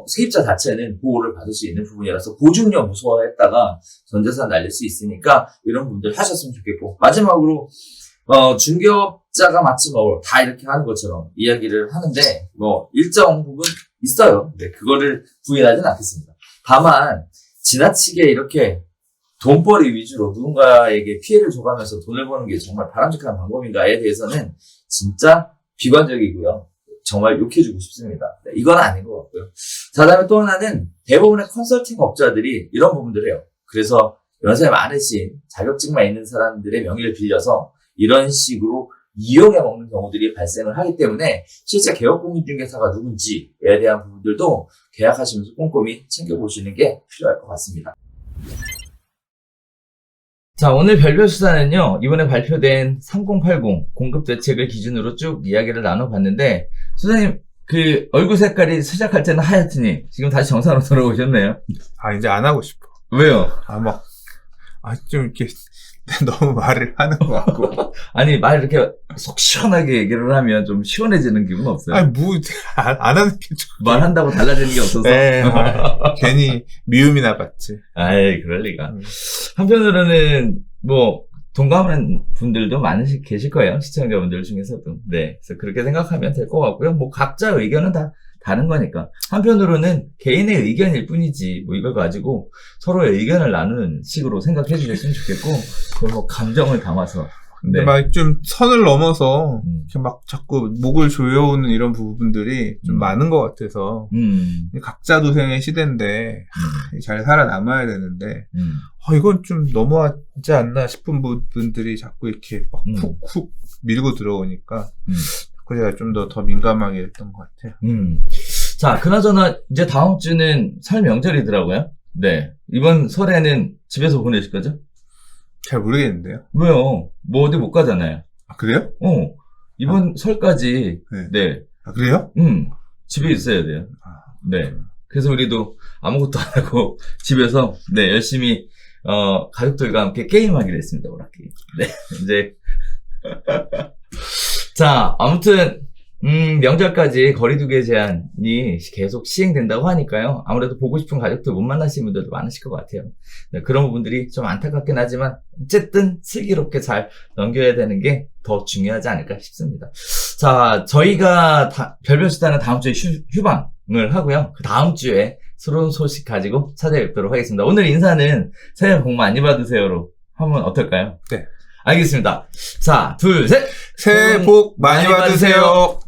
[SPEAKER 2] 세입자 자체는 보호를 받을 수 있는 부분이라서 보증료 무서워했다가 전재산 날릴 수 있으니까 이런 분들 하셨으면 좋겠고, 마지막으로 중개업자가 마치 다 이렇게 하는 것처럼 이야기를 하는데 일정 부분 있어요. 네, 그거를 부인하진 않겠습니다. 다만 지나치게 이렇게 돈벌이 위주로 누군가에게 피해를 줘가면서 돈을 버는 게 정말 바람직한 방법인가에 대해서는 진짜 비관적이고요. 정말 욕해주고 싶습니다. 네, 이건 아닌 것 같고요. 자, 다음에 또 하나는 대부분의 컨설팅 업자들이 이런 부분들을 해요. 그래서 연세 많으신 자격증만 있는 사람들의 명의를 빌려서 이런 식으로 이용해 먹는 경우들이 발생을 하기 때문에 실제 개업공인중개사가 누군지에 대한 부분들도 계약하시면서 꼼꼼히 챙겨보시는 게 필요할 것 같습니다. 자, 오늘 별별 수사는요, 이번에 발표된 3080 공급 대책을 기준으로 쭉 이야기를 나눠봤는데, 수사님, 얼굴 색깔이 시작할 때는 하얗더니, 지금 다시 정상으로 돌아오셨네요.
[SPEAKER 1] 이제 안 하고 싶어.
[SPEAKER 2] 왜요?
[SPEAKER 1] 좀 이렇게, 너무 말을 하는 것 같고.
[SPEAKER 2] 아니, 이렇게 속 시원하게 얘기를 하면 좀 시원해지는 기분 없어요?
[SPEAKER 1] 안 하는 게 좀.
[SPEAKER 2] 말한다고 달라지는 게 없어서.
[SPEAKER 1] 괜히 미움이나 받지.
[SPEAKER 2] 아이, 그럴 리가. 한편으로는, 동감하는 분들도 계실 거예요. 시청자분들 중에서도. 네. 그래서 그렇게 생각하면 될 것 같고요. 각자 의견은 다 다른 거니까. 한편으로는 개인의 의견일 뿐이지, 이걸 가지고 서로의 의견을 나누는 식으로 생각해 주셨으면 좋겠고, 그걸 감정을 담아서.
[SPEAKER 1] 근데 좀 선을 넘어서, 이렇게 자꾸 목을 조여오는 이런 부분들이 좀 많은 것 같아서, 각자 도생의 시대인데, 잘 살아남아야 되는데, 이건 좀 넘어가지 않나 싶은 부분들이 자꾸 이렇게 훅훅 밀고 들어오니까, 제가 좀 더 민감하게 됐던 것 같아요.
[SPEAKER 2] 자, 그나저나, 이제 다음 주는 설 명절이더라고요. 네. 이번 설에는 집에서 보내실 거죠?
[SPEAKER 1] 잘 모르겠는데요.
[SPEAKER 2] 왜요? 어디 못 가잖아요.
[SPEAKER 1] 그래요?
[SPEAKER 2] 이번 설까지. 네.
[SPEAKER 1] 그래요?
[SPEAKER 2] 집에 있어야 돼요. 네. 그래서 우리도 아무것도 안 하고 집에서, 네, 열심히, 가족들과 함께 게임하기로 했습니다, 오락기. 네. 이제. 자, 아무튼, 명절까지 거리두기 제한이 계속 시행된다고 하니까요. 아무래도 보고 싶은 가족들 못 만나시는 분들도 많으실 것 같아요. 네, 그런 부분들이 좀 안타깝긴 하지만 어쨌든 슬기롭게 잘 넘겨야 되는 게 더 중요하지 않을까 싶습니다. 자, 저희가 별별수다는 다음 주에 휴방을 하고요. 그 다음 주에 새로운 소식 가지고 찾아뵙도록 하겠습니다. 오늘 인사는 새해 복 많이 받으세요로 하면 어떨까요?
[SPEAKER 1] 네.
[SPEAKER 2] 알겠습니다. 자, 둘, 셋!
[SPEAKER 1] 새해 복 많이 받으세요.